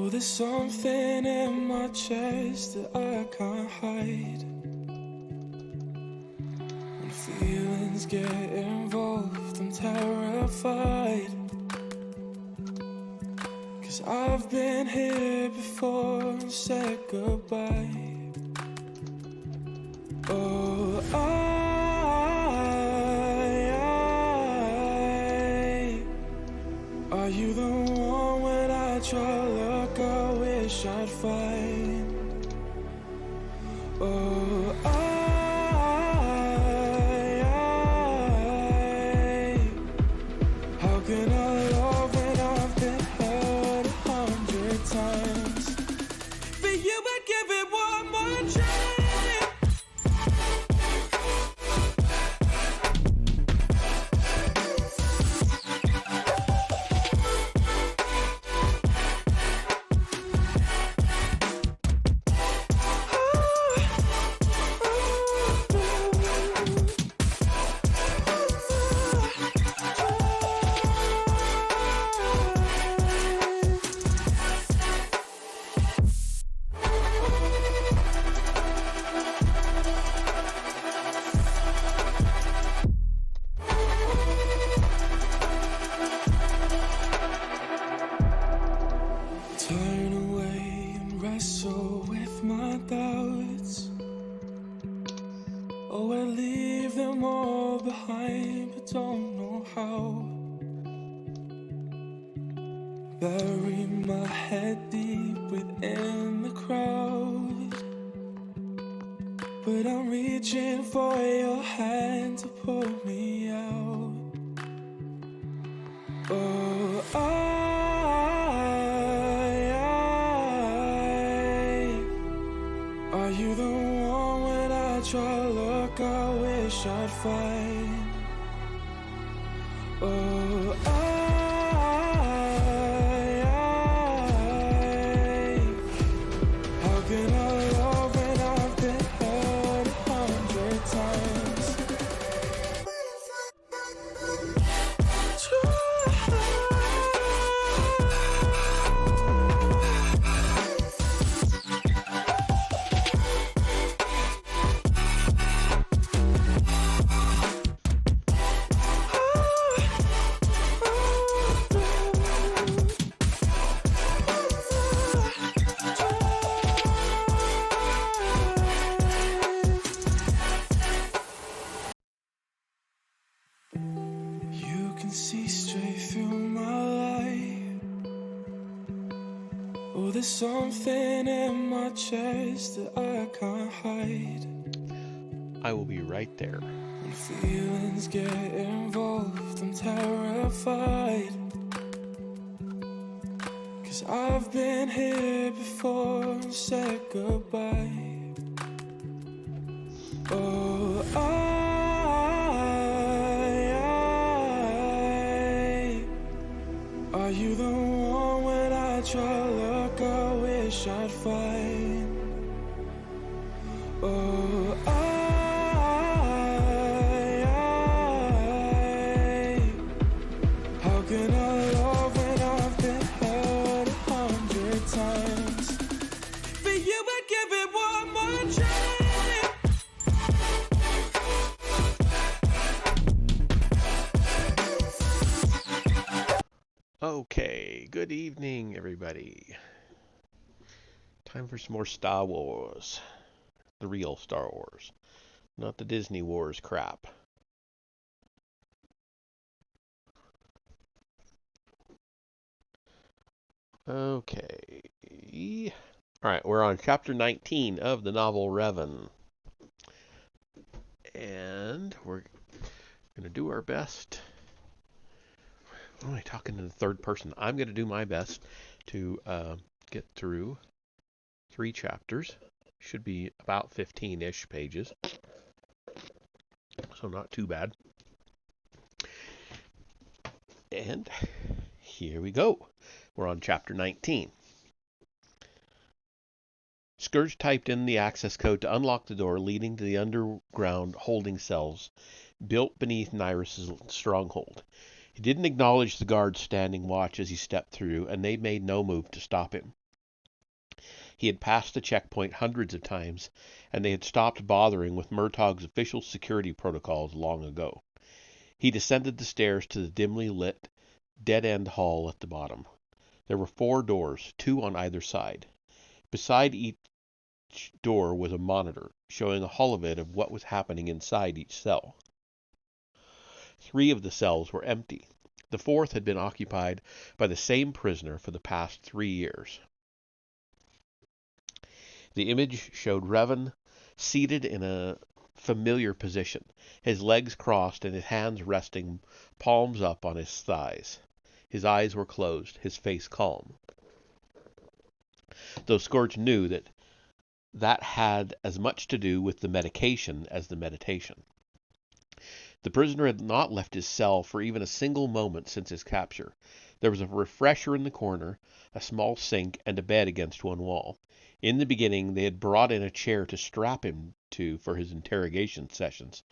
Oh, there's something in my chest that I can't hide. When feelings get involved, I'm terrified. 'Cause I've been here before and said goodbye. Oh, are you the one when I try look I wish I'd find? Oh, how can I love when I've been hurt 100 times? But you would give it one more chance. Turn away and wrestle with my doubts. Oh, I leave them all behind, but don't know how. Bury my head deep within the crowd, but I'm reaching for your hand to pull me out. Oh, are you the one when I try look I wish I'd find? Oh, how can I love when I've been hurt 100 times? You can see straight through my life. Oh, there's something in my chest that I can't hide. I will be right there. When feelings get involved, I'm terrified. 'Cause I've been here before and said goodbye. Oh, are you the one when I try look I wish I'd find? Oh, how can I love when I've been hurt 100 times? But you would give it one more chance. Okay, good evening, everybody. Time for some more Star Wars. The real Star Wars. Not the Disney Wars crap. Okay. Alright, we're on chapter 19 of the novel Revan. And we're going to do our best. Why am I talking in the third person? I'm going to do my best to get through 3 chapters. Should be about 15-ish pages. So not too bad. And here we go. We're on chapter 19. Scourge typed in the access code to unlock the door leading to the underground holding cells built beneath Nyrus's stronghold. He didn't acknowledge the guards standing watch as he stepped through, and they made no move to stop him. He had passed the checkpoint hundreds of times, and they had stopped bothering with Murtaugh's official security protocols long ago. He descended the stairs to the dimly lit, dead-end hall at the bottom. There were 4 doors, 2 on either side. Beside each door was a monitor, showing a holovid of what was happening inside each cell. 3 of the cells were empty. The 4th had been occupied by the same prisoner for the past 3 years. The image showed Revan seated in a familiar position, his legs crossed and his hands resting palms up on his thighs. His eyes were closed, his face calm. Though Scourge knew that had as much to do with the medication as the meditation. The prisoner had not left his cell for even a single moment since his capture. There was a refresher in the corner, a small sink, and a bed against one wall. In the beginning, they had brought in a chair to strap him to for his interrogation sessions,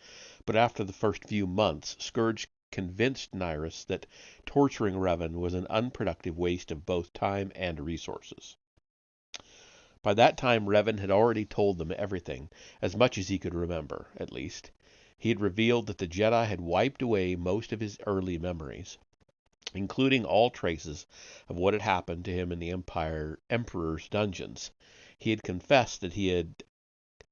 but after the first few months, Scourge convinced Nyrus that torturing Revan was an unproductive waste of both time and resources. By that time, Revan had already told them everything, as much as he could remember, at least. He had revealed that the Jedi had wiped away most of his early memories, including all traces of what had happened to him in the Emperor's dungeons. He had confessed that he had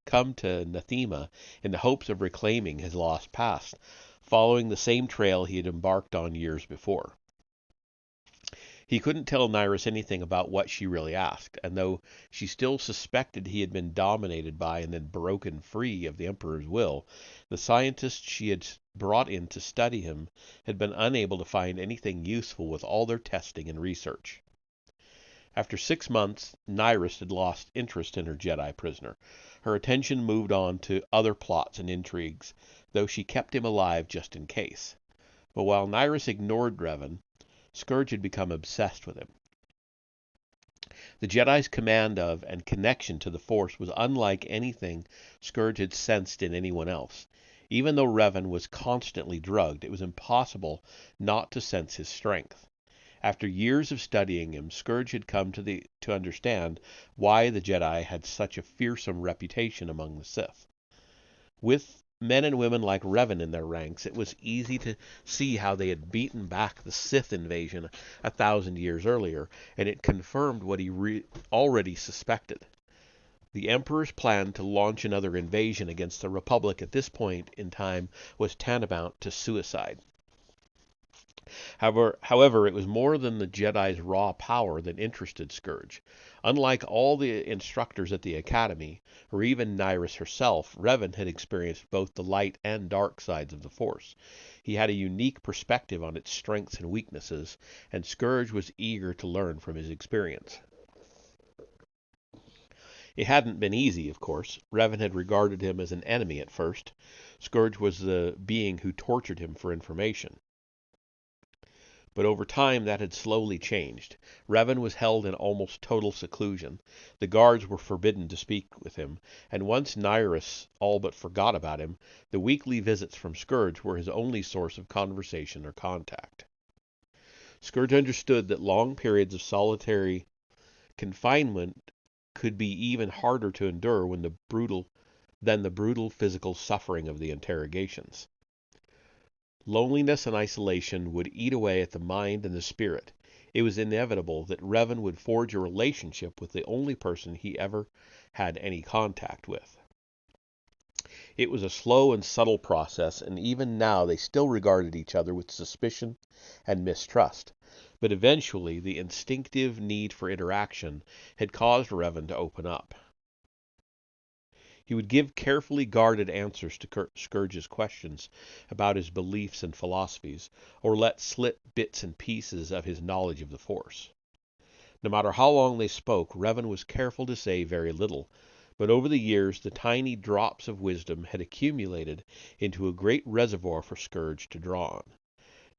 come to Nathema in the hopes of reclaiming his lost past, following the same trail he had embarked on years before. He couldn't tell Nyrus anything about what she really asked, and though she still suspected he had been dominated by and then broken free of the Emperor's will, the scientists she had brought in to study him had been unable to find anything useful with all their testing and research. After 6 months, Nyrus had lost interest in her Jedi prisoner. Her attention moved on to other plots and intrigues, though she kept him alive just in case. But while Nyrus ignored Revan, Scourge had become obsessed with him. The Jedi's command of and connection to the Force was unlike anything Scourge had sensed in anyone else. Even though Revan was constantly drugged, it was impossible not to sense his strength. After years of studying him, Scourge had come to understand why the Jedi had such a fearsome reputation among the Sith. With men and women like Revan in their ranks, it was easy to see how they had beaten back the Sith invasion 1,000 years earlier, and it confirmed what he already suspected. The Emperor's plan to launch another invasion against the Republic at this point in time was tantamount to suicide. However, it was more than the Jedi's raw power that interested Scourge. Unlike all the instructors at the Academy, or even Nyrus herself, Revan had experienced both the light and dark sides of the Force. He had a unique perspective on its strengths and weaknesses, and Scourge was eager to learn from his experience. It hadn't been easy, of course. Revan had regarded him as an enemy at first. Scourge was the being who tortured him for information. But over time that had slowly changed. Revan was held in almost total seclusion. The guards were forbidden to speak with him, and once Nyrus all but forgot about him, the weekly visits from Scourge were his only source of conversation or contact. Scourge understood that long periods of solitary confinement could be even harder to endure than the brutal physical suffering of the interrogations. Loneliness and isolation would eat away at the mind and the spirit. It was inevitable that Revan would forge a relationship with the only person he ever had any contact with. It was a slow and subtle process, and even now they still regarded each other with suspicion and mistrust. But eventually, the instinctive need for interaction had caused Revan to open up. He would give carefully guarded answers to Scourge's questions about his beliefs and philosophies, or let slip bits and pieces of his knowledge of the Force. No matter how long they spoke, Revan was careful to say very little, but over the years the tiny drops of wisdom had accumulated into a great reservoir for Scourge to draw on.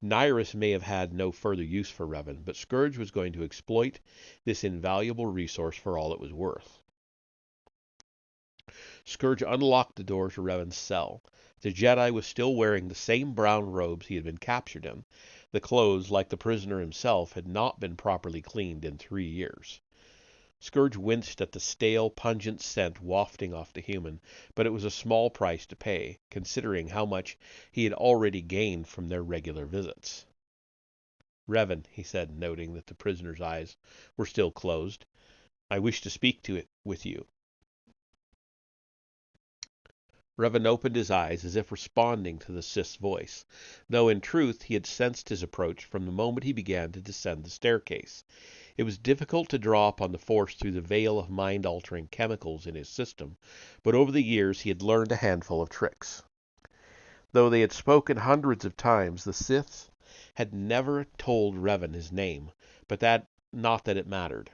Nyrus may have had no further use for Revan, but Scourge was going to exploit this invaluable resource for all it was worth. Scourge unlocked the door to Revan's cell. The Jedi was still wearing the same brown robes he had been captured in. The clothes, like the prisoner himself, had not been properly cleaned in 3 years. Scourge winced at the stale, pungent scent wafting off the human, but it was a small price to pay, considering how much he had already gained from their regular visits. "Revan," he said, noting that the prisoner's eyes were still closed, "I wish to speak with you." Revan opened his eyes as if responding to the Sith's voice, though in truth he had sensed his approach from the moment he began to descend the staircase. It was difficult to draw upon the Force through the veil of mind-altering chemicals in his system, but over the years he had learned a handful of tricks. Though they had spoken hundreds of times, the Siths had never told Revan his name, but not that it mattered.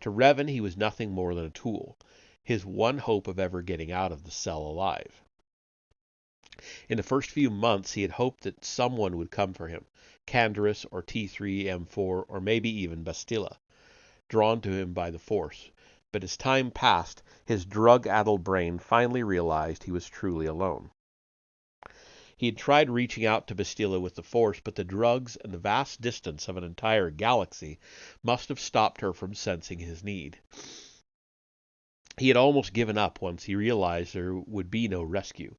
To Revan he was nothing more than a tool, his one hope of ever getting out of the cell alive. In the first few months he had hoped that someone would come for him, Canderous or T3M4 or maybe even Bastila, drawn to him by the Force, but as time passed, his drug-addled brain finally realized he was truly alone. He had tried reaching out to Bastila with the Force, but the drugs and the vast distance of an entire galaxy must have stopped her from sensing his need. He had almost given up once he realized there would be no rescue.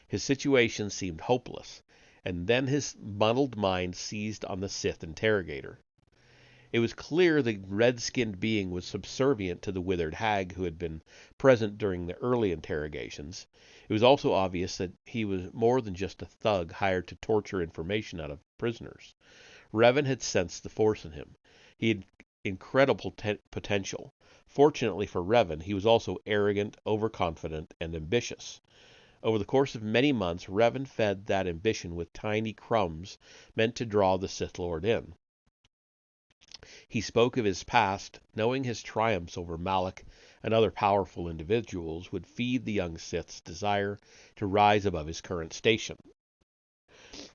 His situation seemed hopeless, and then his muddled mind seized on the Sith interrogator. It was clear the red-skinned being was subservient to the withered hag who had been present during the early interrogations. It was also obvious that he was more than just a thug hired to torture information out of prisoners. Revan had sensed the Force in him. He had incredible potential. Fortunately for Revan, he was also arrogant, overconfident, and ambitious. Over the course of many months, Revan fed that ambition with tiny crumbs meant to draw the Sith Lord in. He spoke of his past, knowing his triumphs over Malak and other powerful individuals would feed the young Sith's desire to rise above his current station.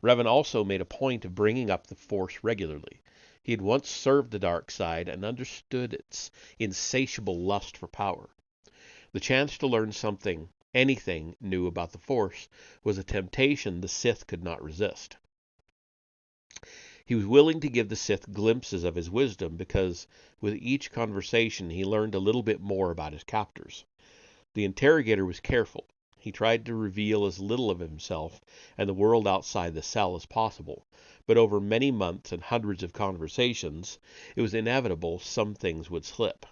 Revan also made a point of bringing up the Force regularly. He had once served the dark side and understood its insatiable lust for power. The chance to learn anything new about the Force, was a temptation the Sith could not resist. He was willing to give the Sith glimpses of his wisdom because with each conversation he learned a little bit more about his captors. The interrogator was careful. He tried to reveal as little of himself and the world outside the cell as possible, but over many months and hundreds of conversations, it was inevitable some things would slip.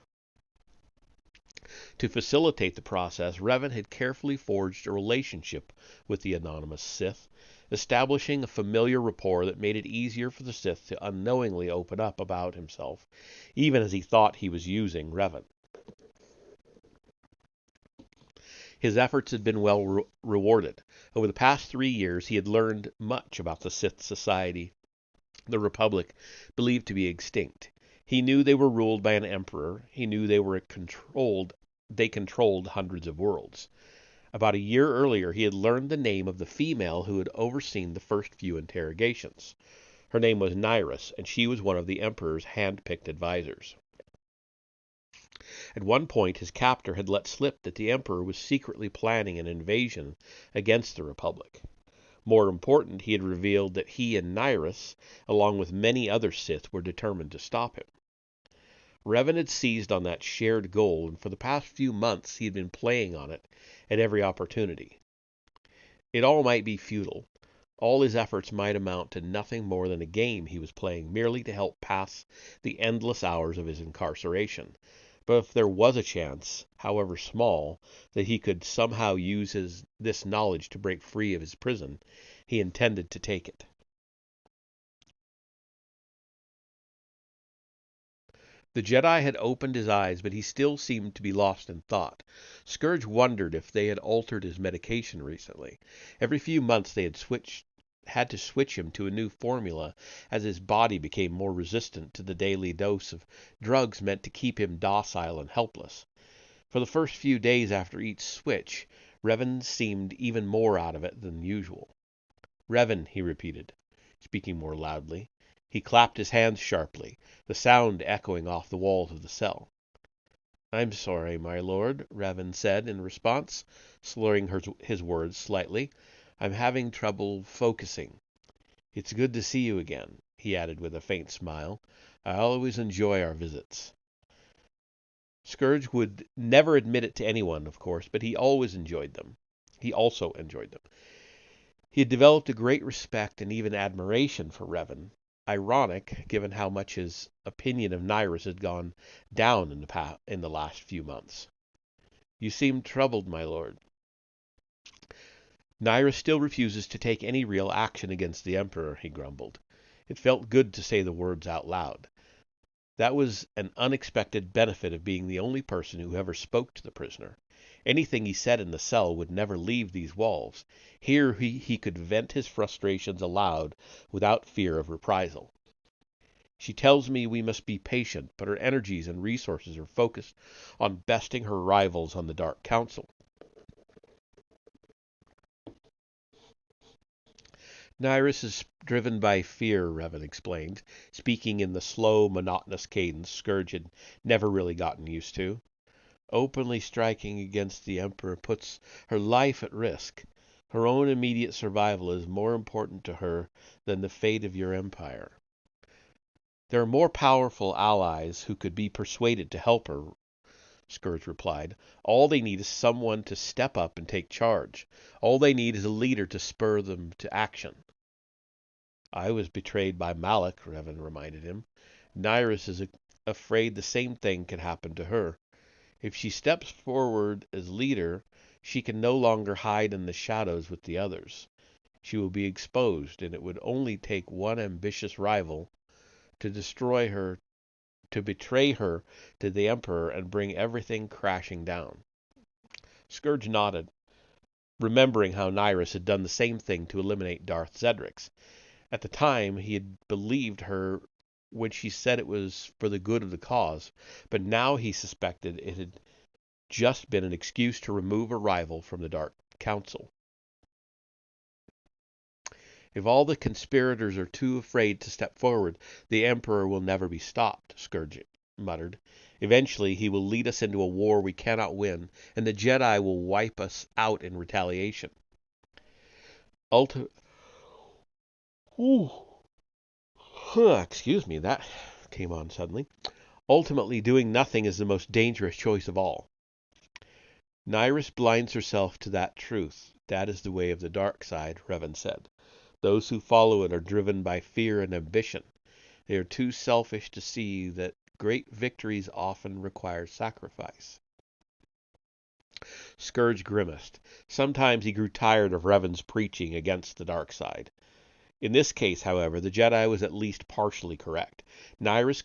To facilitate the process, Revan had carefully forged a relationship with the anonymous Sith, establishing a familiar rapport that made it easier for the Sith to unknowingly open up about himself, even as he thought he was using Revan. His efforts had been well rewarded. Over the past 3 years, he had learned much about the Sith society the Republic believed to be extinct. He knew they were ruled by an emperor. He knew they controlled hundreds of worlds. About a year earlier, he had learned the name of the female who had overseen the first few interrogations. Her name was Nyrus, and she was one of the Emperor's hand-picked advisors. At one point, his captor had let slip that the Emperor was secretly planning an invasion against the Republic. More important, he had revealed that he and Nyrus, along with many other Sith, were determined to stop him. Revan had seized on that shared goal, and for the past few months he had been playing on it at every opportunity. It all might be futile. All his efforts might amount to nothing more than a game he was playing merely to help pass the endless hours of his incarceration. But if there was a chance, however small, that he could somehow use this knowledge to break free of his prison, he intended to take it. The Jedi had opened his eyes, but he still seemed to be lost in thought. Scourge wondered if they had altered his medication recently. Every few months they had to switch him to a new formula as his body became more resistant to the daily dose of drugs meant to keep him docile and helpless. For the first few days after each switch, Revan seemed even more out of it than usual. "Revan," he repeated, speaking more loudly. He clapped his hands sharply, the sound echoing off the walls of the cell. "I'm sorry, my lord," Revan said in response, slurring his words slightly. "I'm having trouble focusing. It's good to see you again," he added with a faint smile. "I always enjoy our visits." Scourge would never admit it to anyone, of course, but he always enjoyed them. He also enjoyed them. He had developed a great respect and even admiration for Revan. Ironic, given how much his opinion of Nyrus had gone down in the last few months. You seem troubled, my lord. Nyrus still refuses to take any real action against the Emperor, he grumbled. It felt good to say the words out loud. That was an unexpected benefit of being the only person who ever spoke to the prisoner. Anything he said in the cell would never leave these walls. Here he could vent his frustrations aloud without fear of reprisal. She tells me we must be patient, but her energies and resources are focused on besting her rivals on the Dark Council. Nyrus is driven by fear, Revan explained, speaking in the slow, monotonous cadence Scourge had never really gotten used to. Openly striking against the Emperor puts her life at risk. Her own immediate survival is more important to her than the fate of your empire. There are more powerful allies who could be persuaded to help her, Scourge replied. All they need is someone to step up and take charge. All they need is a leader to spur them to action. I was betrayed by Malak, Revan reminded him. Nyrus is afraid the same thing can happen to her. If she steps forward as leader, she can no longer hide in the shadows with the others. She will be exposed, and it would only take one ambitious rival to destroy her, to betray her to the Emperor and bring everything crashing down. Scourge nodded, remembering how Nyrus had done the same thing to eliminate Darth Zedrix. At the time, he had believed her when she said it was for the good of the cause, but now he suspected it had just been an excuse to remove a rival from the Dark Council. If all the conspirators are too afraid to step forward, the Emperor will never be stopped, Scourge muttered. Eventually, he will lead us into a war we cannot win, and the Jedi will wipe us out in retaliation. Excuse me, that came on suddenly. Ultimately, doing nothing is the most dangerous choice of all. Nyrus blinds herself to that truth. That is the way of the dark side, Revan said. Those who follow it are driven by fear and ambition. They are too selfish to see that great victories often require sacrifice. Scourge grimaced. Sometimes he grew tired of Revan's preaching against the dark side. In this case, however, the Jedi was at least partially correct. Nyrus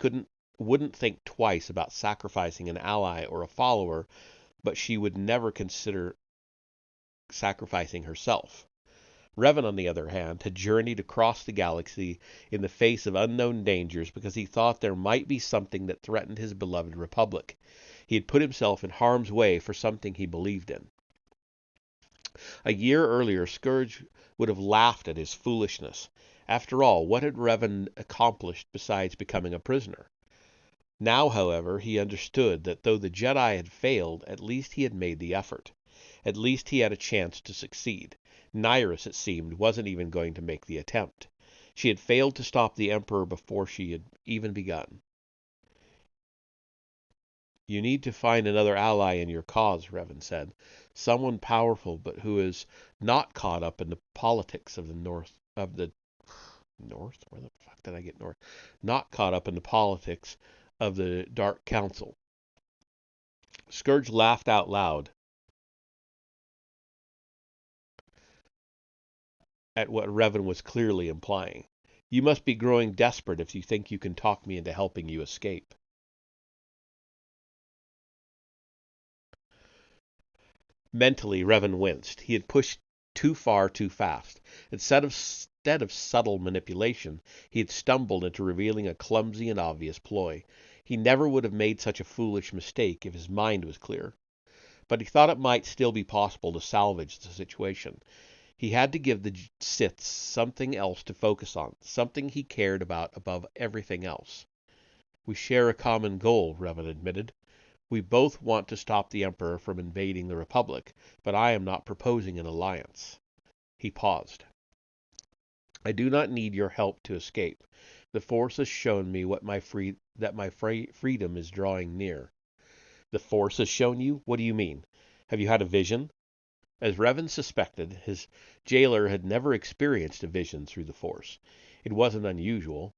wouldn't think twice about sacrificing an ally or a follower, but she would never consider sacrificing herself. Revan, on the other hand, had journeyed across the galaxy in the face of unknown dangers because he thought there might be something that threatened his beloved Republic. He had put himself in harm's way for something he believed in. A year earlier, Scourge would have laughed at his foolishness. After all, what had Revan accomplished besides becoming a prisoner? Now, however, he understood that though the Jedi had failed, at least he had made the effort. At least he had a chance to succeed. Nyrus, it seemed, wasn't even going to make the attempt. She had failed to stop the Emperor before she had even begun. You need to find another ally in your cause, Revan said. Someone powerful, but who is not caught up in the politics of the North. Where the fuck did I get North? Not caught up in the politics of the Dark Council. Scourge laughed out loud at what Revan was clearly implying. You must be growing desperate if you think you can talk me into helping you escape. Mentally, Revan winced. He had pushed too far too fast. Instead of subtle manipulation, he had stumbled into revealing a clumsy and obvious ploy. He never would have made such a foolish mistake if his mind was clear. But he thought it might still be possible to salvage the situation. He had to give the Siths something else to focus on, something he cared about above everything else. We share a common goal, Revan admitted. We both want to stop the Emperor from invading the Republic, but I am not proposing an alliance. He paused. I do not need your help to escape. The Force has shown me that my freedom is drawing near. The Force has shown you? What do you mean? Have you had a vision? As Revan suspected, his jailer had never experienced a vision through the Force. It wasn't unusual.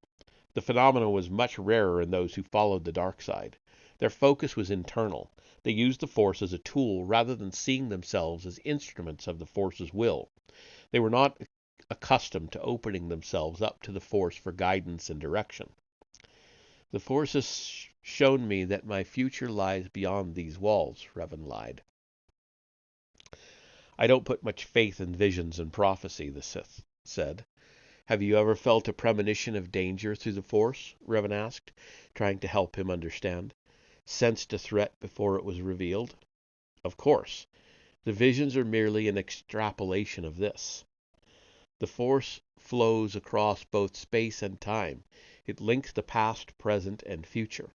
The phenomenon was much rarer in those who followed the dark side. Their focus was internal. They used the Force as a tool rather than seeing themselves as instruments of the Force's will. They were not accustomed to opening themselves up to the Force for guidance and direction. The Force has shown me that my future lies beyond these walls, Revan lied. I don't put much faith in visions and prophecy, the Sith said. Have you ever felt a premonition of danger through the Force? Revan asked, trying to help him understand. Sensed a threat before it was revealed? Of course. The visions are merely an extrapolation of this. The Force flows across both space and time. It links the past, present, and future.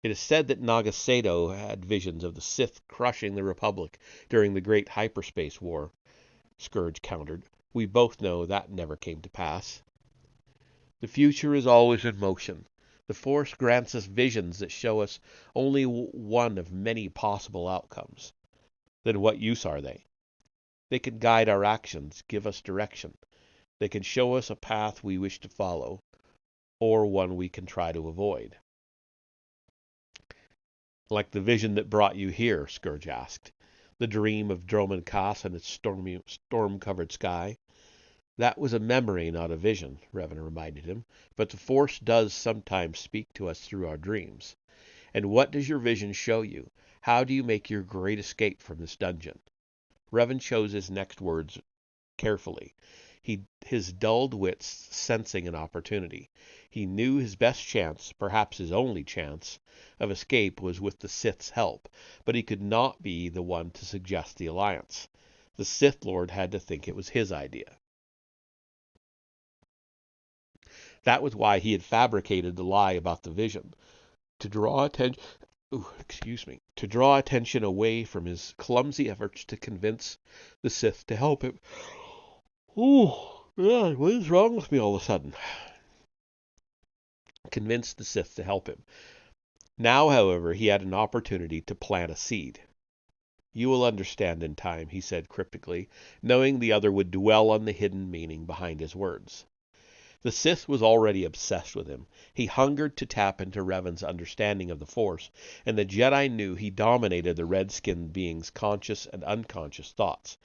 It is said that Nagasato had visions of the Sith crushing the Republic during the Great Hyperspace War, Scourge countered. We both know that never came to pass. The future is always in motion. The Force grants us visions that show us only one of many possible outcomes. Then what use are they? They can guide our actions, give us direction. They can show us a path we wish to follow, or one we can try to avoid. Like the vision that brought you here, Scourge asked. The dream of Droman Kaas and its storm-covered sky. That was a memory, not a vision, Revan reminded him, but the Force does sometimes speak to us through our dreams. And what does your vision show you? How do you make your great escape from this dungeon? Revan chose his next words carefully, his dulled wits sensing an opportunity. He knew his best chance, perhaps his only chance, of escape was with the Sith's help, but he could not be the one to suggest the alliance. The Sith Lord had to think it was his idea. That was why he had fabricated the lie about the vision, to draw attention away from his clumsy efforts to convince the Sith to help him. What is wrong with me all of a sudden? Convince the Sith to help him. Now, however, he had an opportunity to plant a seed. You will understand in time, he said cryptically, knowing the other would dwell on the hidden meaning behind his words. The Sith was already obsessed with him. He hungered to tap into Revan's understanding of the Force, and the Jedi knew he dominated the red-skinned being's conscious and unconscious thoughts.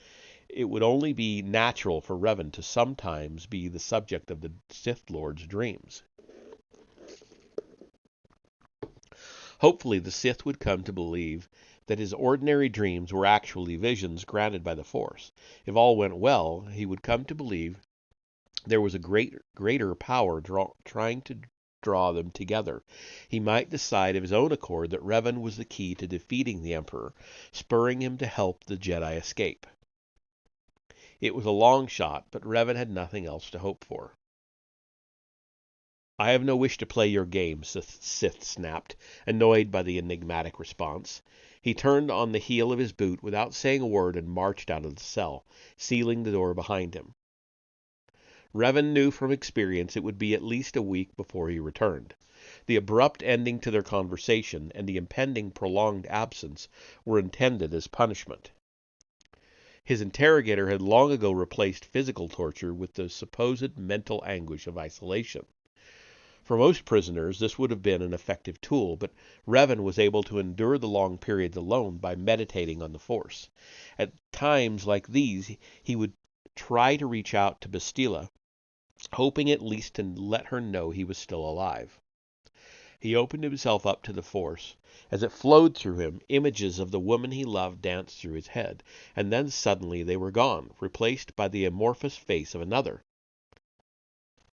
It would only be natural for Revan to sometimes be the subject of the Sith Lord's dreams. Hopefully the Sith would come to believe that his ordinary dreams were actually visions granted by the Force. If all went well, he would come to believe there was a greater power trying to draw them together. He might decide of his own accord that Revan was the key to defeating the Emperor, spurring him to help the Jedi escape. It was a long shot, but Revan had nothing else to hope for. I have no wish to play your game, Sith snapped, annoyed by the enigmatic response. He turned on the heel of his boot without saying a word and marched out of the cell, sealing the door behind him. Revan knew from experience it would be at least a week before he returned. The abrupt ending to their conversation and the impending prolonged absence were intended as punishment. His interrogator had long ago replaced physical torture with the supposed mental anguish of isolation. For most prisoners, this would have been an effective tool, but Revan was able to endure the long periods alone by meditating on the Force. At times like these, he would try to reach out to Bastila, hoping at least to let her know he was still alive. He opened himself up to the Force. As it flowed through him, images of the woman he loved danced through his head, and then suddenly they were gone, replaced by the amorphous face of another.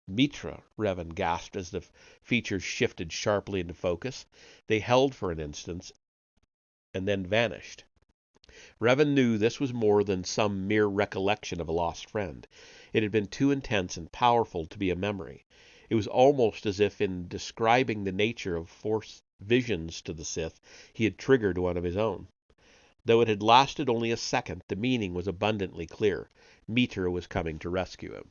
Mitra, Revan gasped as the features shifted sharply into focus. They held for an instant, and then vanished. Revan knew this was more than some mere recollection of a lost friend. It had been too intense and powerful to be a memory. It was almost as if in describing the nature of Force visions to the Sith, he had triggered one of his own. Though it had lasted only a second, the meaning was abundantly clear. Mitra was coming to rescue him.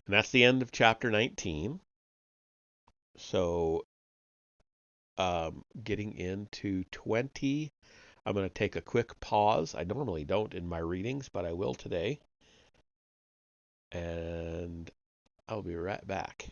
And that's the end of chapter 19. So, getting into 20. I'm going to take a quick pause. I normally don't in my readings, but I will today. And I'll be right back.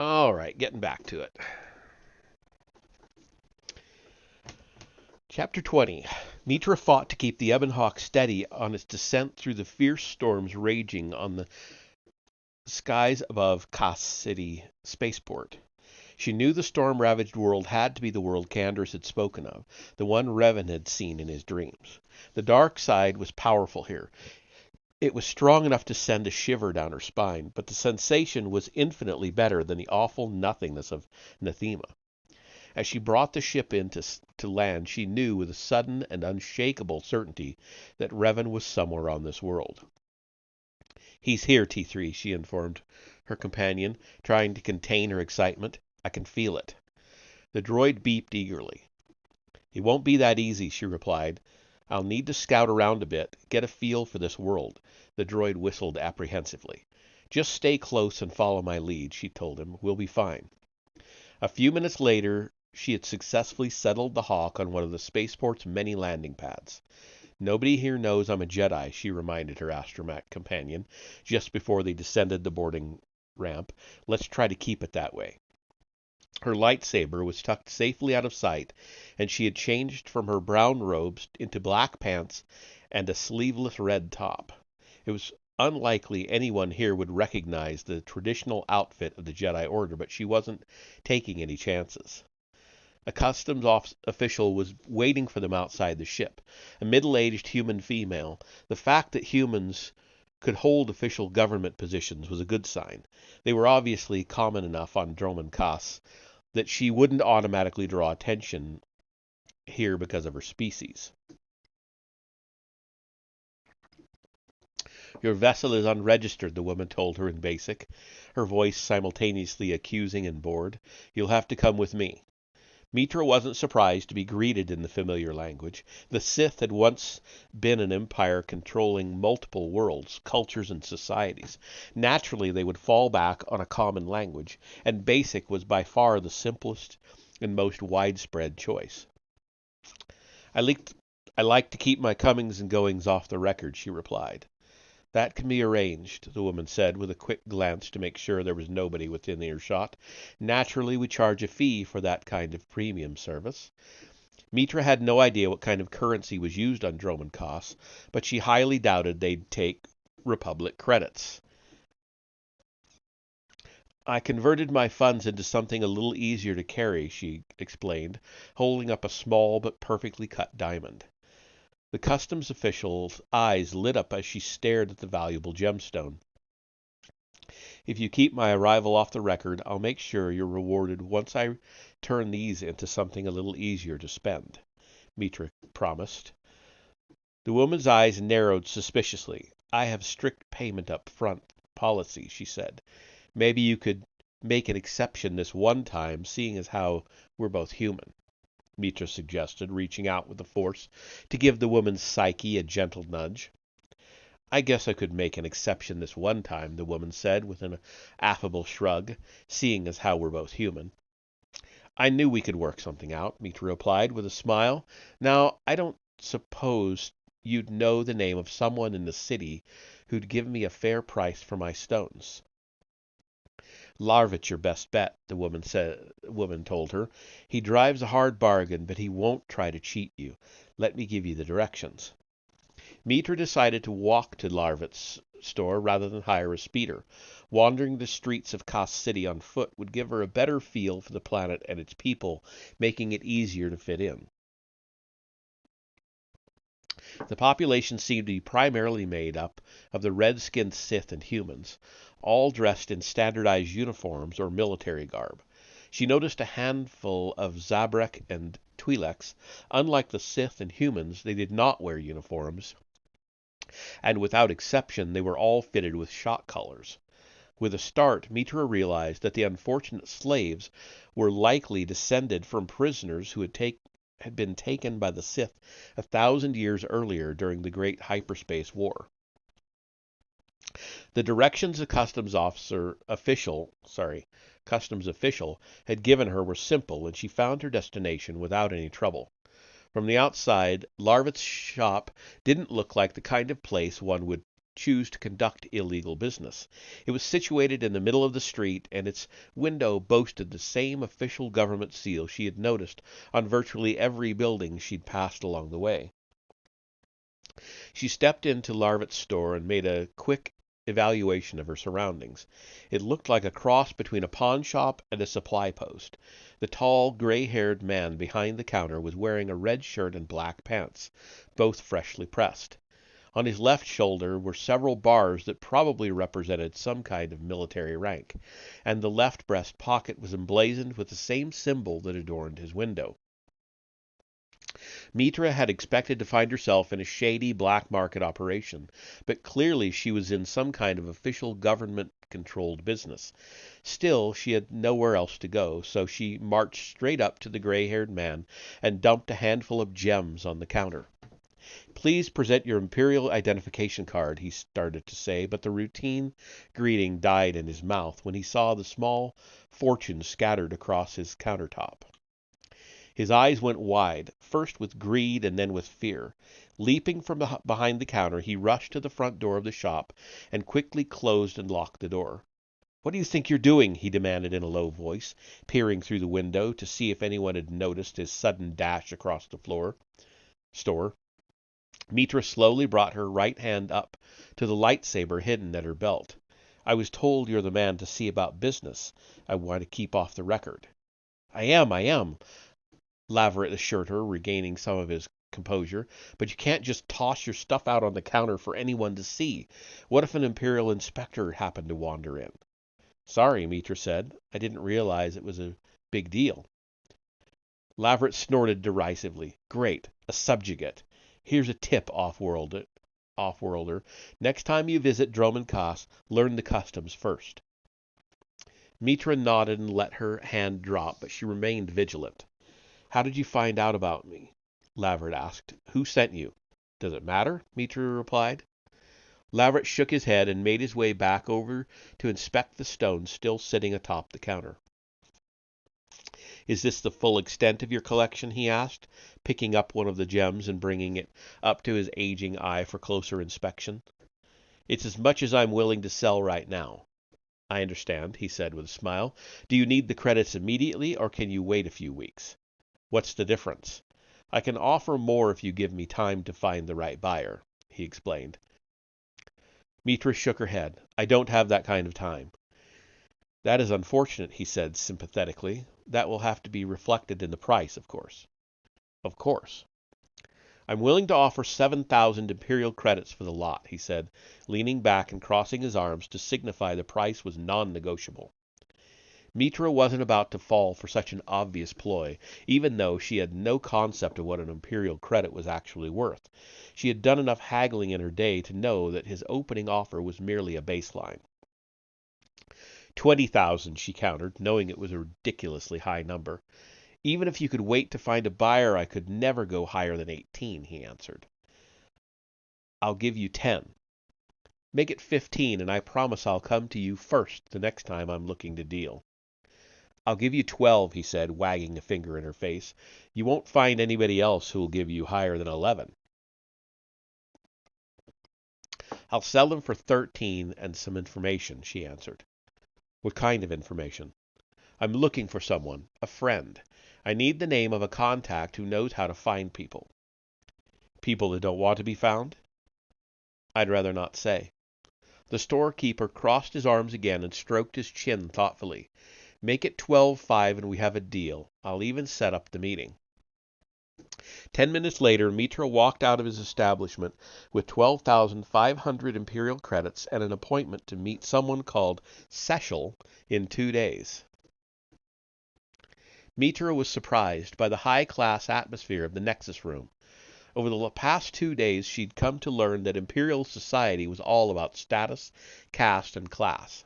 All right, getting back to it. Chapter 20. Mitra fought to keep the Ebon Hawk steady on its descent through the fierce storms raging on the skies above Kas City spaceport. She knew the storm-ravaged world had to be the world Candace had spoken of, the one Revan had seen in his dreams. The dark side was powerful here. It was strong enough to send a shiver down her spine, but the sensation was infinitely better than the awful nothingness of Nathema. As she brought the ship in to land, she knew with a sudden and unshakable certainty that Revan was somewhere on this world. "He's here, T3," she informed her companion, trying to contain her excitement. "I can feel it." The droid beeped eagerly. "It won't be that easy," she replied. "I'll need to scout around a bit, get a feel for this world." The droid whistled apprehensively. "Just stay close and follow my lead," she told him. "We'll be fine." A few minutes later, she had successfully settled the Hawk on one of the spaceport's many landing pads. "Nobody here knows I'm a Jedi," she reminded her astromech companion, just before they descended the boarding ramp. "Let's try to keep it that way." Her lightsaber was tucked safely out of sight, and she had changed from her brown robes into black pants and a sleeveless red top. It was unlikely anyone here would recognize the traditional outfit of the Jedi Order, but she wasn't taking any chances. A customs official was waiting for them outside the ship, a middle-aged human female. The fact that humans could hold official government positions was a good sign. They were obviously common enough on Dromund Kaas that she wouldn't automatically draw attention here because of her species. "Your vessel is unregistered," the woman told her in Basic, her voice simultaneously accusing and bored. "You'll have to come with me." Mitra wasn't surprised to be greeted in the familiar language. The Sith had once been an empire controlling multiple worlds, cultures, and societies. Naturally, they would fall back on a common language, and Basic was by far the simplest and most widespread choice. I like to keep my comings and goings off the record," she replied. "That can be arranged," the woman said, with a quick glance to make sure there was nobody within earshot. "Naturally, we charge a fee for that kind of premium service." Mitra had no idea what kind of currency was used on Dromund Kaas, but she highly doubted they'd take Republic credits. "I converted my funds into something a little easier to carry," she explained, holding up a small but perfectly cut diamond. The customs official's eyes lit up as she stared at the valuable gemstone. "If you keep my arrival off the record, I'll make sure you're rewarded once I turn these into something a little easier to spend," Mitra promised. The woman's eyes narrowed suspiciously. "I have strict payment up front policy," she said. "Maybe you could make an exception this one time, seeing as how we're both human," Mitra suggested, reaching out with the Force to give the woman's psyche a gentle nudge. "I guess I could make an exception this one time," the woman said with an affable shrug, "seeing as how we're both human." "I knew we could work something out," Mitra replied with a smile. "Now, I don't suppose you'd know the name of someone in the city who'd give me a fair price for my stones." "Larvit's your best bet," the woman told her. "He drives a hard bargain, but he won't try to cheat you. Let me give you the directions." Mitra decided to walk to Larvit's store rather than hire a speeder. Wandering the streets of Kaas City on foot would give her a better feel for the planet and its people, making it easier to fit in. The population seemed to be primarily made up of the red-skinned Sith and humans, all dressed in standardized uniforms or military garb. She noticed a handful of Zabrek and Twi'leks. Unlike the Sith and humans, they did not wear uniforms, and without exception they were all fitted with shock collars. With a start, Mitra realized that the unfortunate slaves were likely descended from prisoners who had been taken by the Sith 1,000 years earlier during the Great Hyperspace War. The directions the customs official had given her were simple, and she found her destination without any trouble. From the outside, Larvit's shop didn't look like the kind of place one would choose to conduct illegal business. It was situated in the middle of the street, and its window boasted the same official government seal she had noticed on virtually every building she'd passed along the way. She stepped into Larvet's store and made a quick evaluation of her surroundings. It looked like a cross between a pawn shop and a supply post. The tall, gray-haired man behind the counter was wearing a red shirt and black pants, both freshly pressed. On his left shoulder were several bars that probably represented some kind of military rank, and the left breast pocket was emblazoned with the same symbol that adorned his window. Mitra had expected to find herself in a shady black market operation, but clearly she was in some kind of official government-controlled business. Still, she had nowhere else to go, so she marched straight up to the gray-haired man and dumped a handful of gems on the counter. "Please present your Imperial identification card," he started to say, but the routine greeting died in his mouth when he saw the small fortune scattered across his countertop. His eyes went wide, first with greed and then with fear. Leaping from behind the counter, he rushed to the front door of the shop and quickly closed and locked the door. "What do you think you're doing?" he demanded in a low voice, peering through the window to see if anyone had noticed his sudden dash across the store. Mitra slowly brought her right hand up to the lightsaber hidden at her belt. "I was told you're the man to see about business. I want to keep off the record." I am," Laveret assured her, regaining some of his composure. "But you can't just toss your stuff out on the counter for anyone to see. What if an Imperial inspector happened to wander in?" "Sorry," Mitra said. "I didn't realize it was a big deal." Laveret snorted derisively. "Great. A subjugate. Here's a tip, off-worlder. Next time you visit Droman Kaas, learn the customs first." Mitra nodded and let her hand drop, but she remained vigilant. "How did you find out about me?" Laveret asked. "Who sent you?" "Does it matter?" Mitra replied. Laveret shook his head and made his way back over to inspect the stones still sitting atop the counter. "Is this the full extent of your collection?" he asked, picking up one of the gems and bringing it up to his aging eye for closer inspection. "It's as much as I'm willing to sell right now." "I understand," he said with a smile. "Do you need the credits immediately, or can you wait a few weeks?" "What's the difference?" "I can offer more if you give me time to find the right buyer," he explained. Mitra shook her head. "I don't have that kind of time." "That is unfortunate," he said sympathetically. "That will have to be reflected in the price, of course." "Of course." "I'm willing to offer 7,000 Imperial credits for the lot," he said, leaning back and crossing his arms to signify the price was non-negotiable. Mitra wasn't about to fall for such an obvious ploy, even though she had no concept of what an Imperial credit was actually worth. She had done enough haggling in her day to know that his opening offer was merely a baseline. 20,000, she countered, knowing it was a ridiculously high number. "Even if you could wait to find a buyer, I could never go higher than 18, he answered. "I'll give you 10. "Make it 15, and I promise I'll come to you first the next time I'm looking to deal." "I'll give you 12, he said, wagging a finger in her face. "You won't find anybody else who will give you higher than 11. "I'll sell them for 13 and some information," she answered. "What kind of information?" "I'm looking for someone, a friend. I need the name of a contact who knows how to find people." "People that don't want to be found?" "I'd rather not say." The storekeeper crossed his arms again and stroked his chin thoughtfully. "Make it 12.5 and we have a deal. I'll even set up the meeting." 10 minutes later, Mitra walked out of his establishment with 12,500 Imperial credits and an appointment to meet someone called Seshel in 2 days. Mitra was surprised by the high-class atmosphere of the Nexus Room. Over the past 2 days, she'd come to learn that Imperial society was all about status, caste, and class.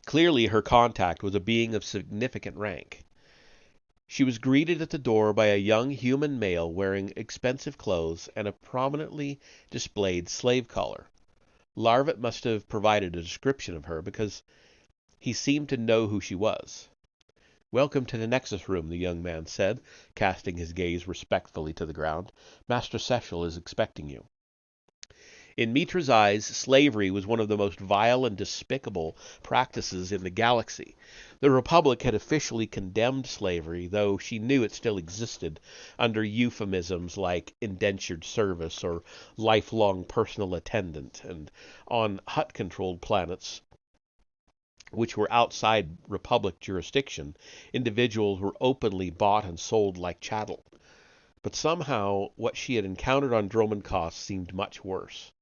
Clearly, her contact was a being of significant rank. She was greeted at the door by a young human male wearing expensive clothes and a prominently displayed slave collar. Larvet must have provided a description of her because he seemed to know who she was. "Welcome to the Nexus Room," the young man said, casting his gaze respectfully to the ground. "Master Seshel is expecting you." In Mitra's eyes, slavery was one of the most vile and despicable practices in the galaxy. The Republic had officially condemned slavery, though she knew it still existed, under euphemisms like indentured service or lifelong personal attendant, and on Hutt-controlled planets, which were outside Republic jurisdiction, individuals were openly bought and sold like chattel. But somehow, what she had encountered on Droman Kos seemed much worse.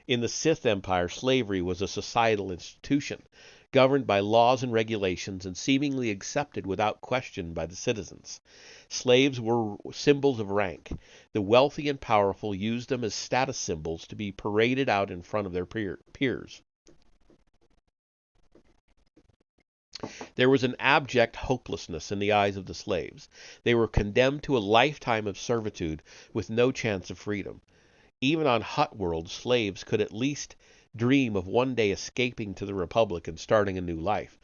In the Sith Empire, slavery was a societal institution, governed by laws and regulations and seemingly accepted without question by the citizens. Slaves were symbols of rank. The wealthy and powerful used them as status symbols to be paraded out in front of their peers. There was an abject hopelessness in the eyes of the slaves. They were condemned to a lifetime of servitude with no chance of freedom. Even on Hutt world, slaves could at least dream of one day escaping to the Republic and starting a new life.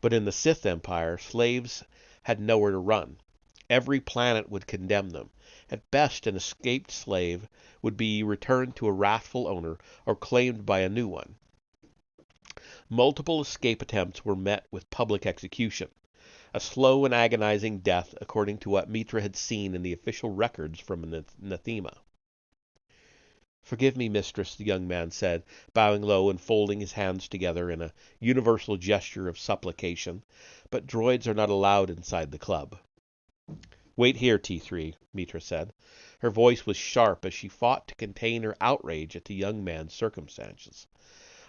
But in the Sith Empire, slaves had nowhere to run. Every planet would condemn them. At best, an escaped slave would be returned to a wrathful owner or claimed by a new one. Multiple escape attempts were met with public execution, a slow and agonizing death according to what Mitra had seen in the official records from Anathema. "Forgive me, mistress," the young man said, bowing low and folding his hands together in a universal gesture of supplication, "but droids are not allowed inside the club." "Wait here, T3, Mitra said. Her voice was sharp as she fought to contain her outrage at the young man's circumstances.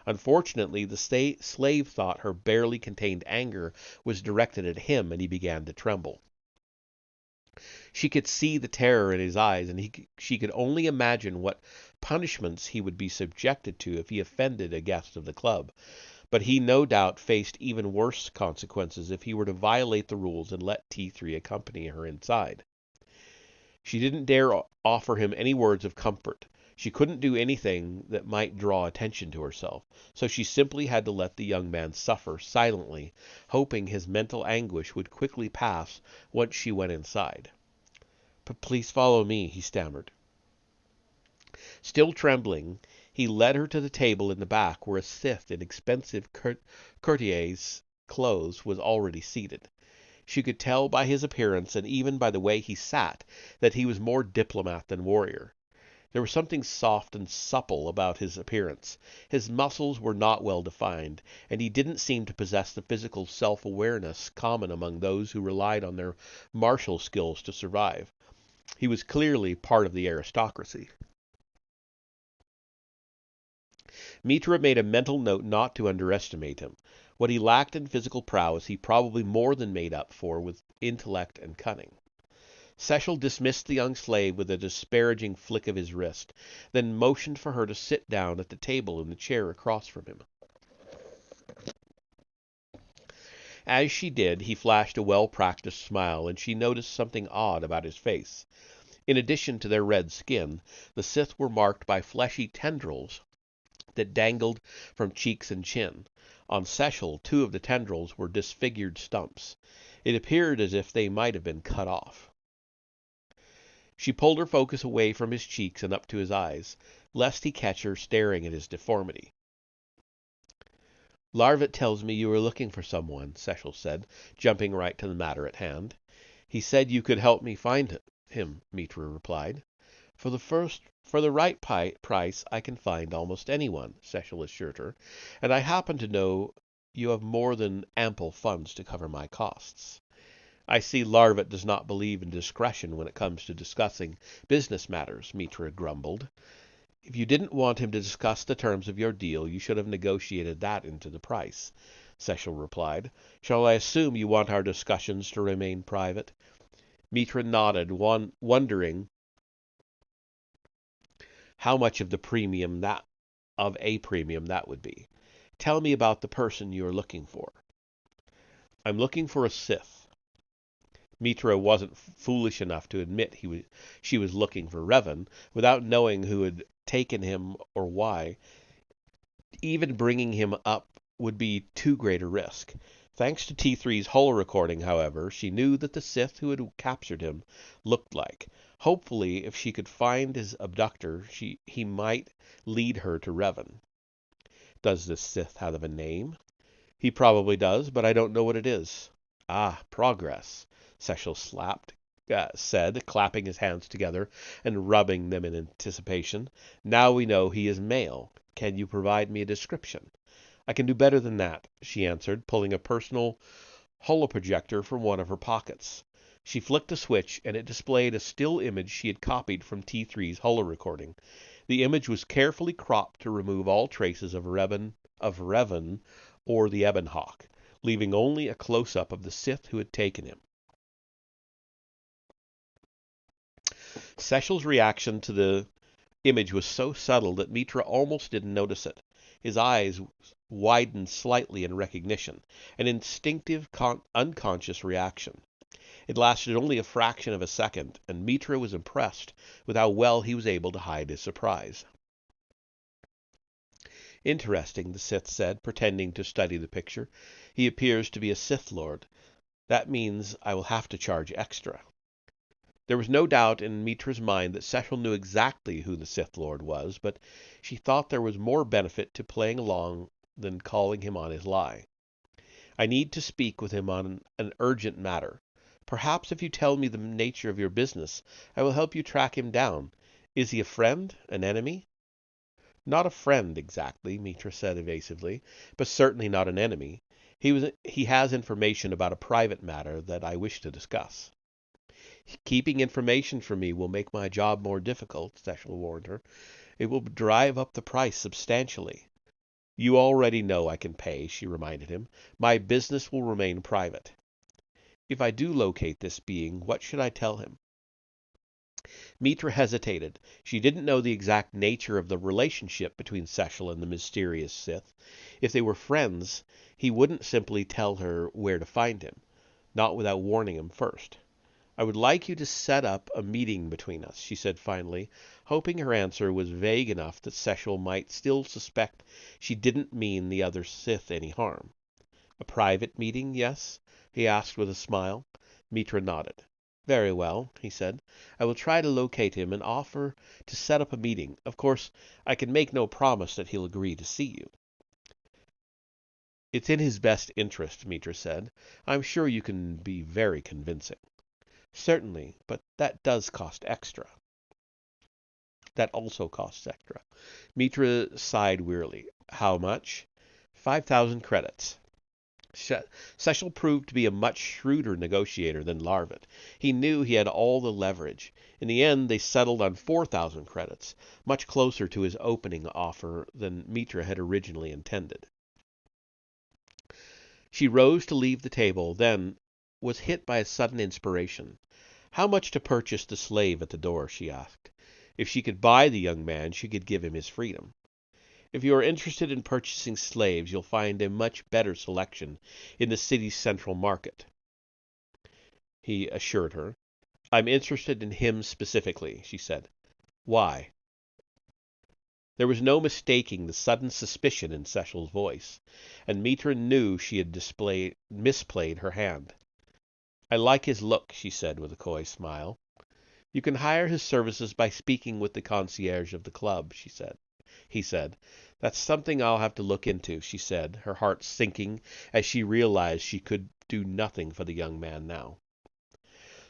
Unfortunately, the slave thought her barely contained anger was directed at him, and he began to tremble. She could see the terror in his eyes, and she could only imagine what punishments he would be subjected to if he offended a guest of the club. But he no doubt faced even worse consequences if he were to violate the rules and let T3 accompany her inside. She didn't dare offer him any words of comfort. She couldn't do anything that might draw attention to herself, so she simply had to let the young man suffer silently, hoping his mental anguish would quickly pass once she went inside. "But please follow me," he stammered. Still trembling, he led her to the table in the back where a Sith in expensive courtier's clothes was already seated. She could tell by his appearance and even by the way he sat that he was more diplomat than warrior. There was something soft and supple about his appearance. His muscles were not well defined, and he didn't seem to possess the physical self-awareness common among those who relied on their martial skills to survive. He was clearly part of the aristocracy. Mitra made a mental note not to underestimate him. What he lacked in physical prowess he probably more than made up for with intellect and cunning. Cecil dismissed the young slave with a disparaging flick of his wrist, then motioned for her to sit down at the table in the chair across from him. As she did, he flashed a well-practiced smile, and she noticed something odd about his face. In addition to their red skin, the Sith were marked by fleshy tendrils that dangled from cheeks and chin. On Cecil, 2 of the tendrils were disfigured stumps. It appeared as if they might have been cut off. She pulled her focus away from his cheeks and up to his eyes, lest he catch her staring at his deformity. "Larvet tells me you are looking for someone," Cecil said, jumping right to the matter at hand. "He said you could help me find him," Mitra replied. For the right price, I can find almost anyone," Cecil assured her, "and I happen to know you have more than ample funds to cover my costs." "I see Larvet does not believe in discretion when it comes to discussing business matters," Mitra grumbled. "If you didn't want him to discuss the terms of your deal, you should have negotiated that into the price," Cecil replied. "Shall I assume you want our discussions to remain private?" Mitra nodded, wondering how much of a premium that would be. "Tell me about the person you are looking for." "I'm looking for a Sith." Mitra wasn't foolish enough to admit she was looking for Revan, without knowing who had taken him or why. Even bringing him up would be too great a risk. Thanks to T3's holo recording, however, she knew that the Sith who had captured him looked like. Hopefully, if she could find his abductor, he might lead her to Revan. Does this Sith have a name? He probably does, but I don't know what it is. Ah, progress, Sechel said, clapping his hands together and rubbing them in anticipation. Now we know he is male. Can you provide me a description? I can do better than that, she answered, pulling a personal holoprojector from one of her pockets. She flicked a switch, and it displayed a still image she had copied from T3's holo-recording. The image was carefully cropped to remove all traces of Revan or the Ebon Hawk, leaving only a close-up of the Sith who had taken him. Sechel's reaction to the image was so subtle that Mitra almost didn't notice it. His eyes widened slightly in recognition, an instinctive, unconscious reaction. It lasted only a fraction of a second, and Mitra was impressed with how well he was able to hide his surprise. Interesting, the Sith said, pretending to study the picture. He appears to be a Sith Lord. That means I will have to charge extra. There was no doubt in Mitra's mind that Sechel knew exactly who the Sith Lord was, but she thought there was more benefit to playing along than calling him on his lie. I need to speak with him on an urgent matter. Perhaps if you tell me the nature of your business, I will help you track him down. Is he a friend? An enemy? Not a friend, exactly, Mitra said evasively, but certainly not an enemy. He has information about a private matter that I wish to discuss. Keeping information from me will make my job more difficult, Sechel warned her. It will drive up the price substantially. You already know I can pay, she reminded him. My business will remain private. If I do locate this being, what should I tell him? Mitra hesitated. She didn't know the exact nature of the relationship between Sechel and the mysterious Sith. If they were friends, he wouldn't simply tell her where to find him, not without warning him first. I would like you to set up a meeting between us, she said finally, hoping her answer was vague enough that Sechel might still suspect she didn't mean the other Sith any harm. A private meeting, yes? He asked with a smile. Mitra nodded. Very well, he said. I will try to locate him and offer to set up a meeting. Of course, I can make no promise that he'll agree to see you. It's in his best interest, Mitra said. I'm sure you can be very convincing. Certainly, but that does cost extra. That also costs extra. Mitra sighed wearily. How much? 5,000 credits. Sechel proved to be a much shrewder negotiator than Larvit. He knew he had all the leverage. In the end, they settled on 4,000 credits, much closer to his opening offer than Mitra had originally intended. She rose to leave the table, then was hit by a sudden inspiration. How much to purchase the slave at the door, she asked. If she could buy the young man, she could give him his freedom. If you are interested in purchasing slaves, you'll find a much better selection in the city's central market, he assured her. I'm interested in him specifically, she said. Why? There was no mistaking the sudden suspicion in Sechel's voice, and Mitra knew she had misplayed her hand. I like his look, she said with a coy smile. You can hire his services by speaking with the concierge of the club, he said. That's something I'll have to look into, she said, her heart sinking as she realized she could do nothing for the young man now.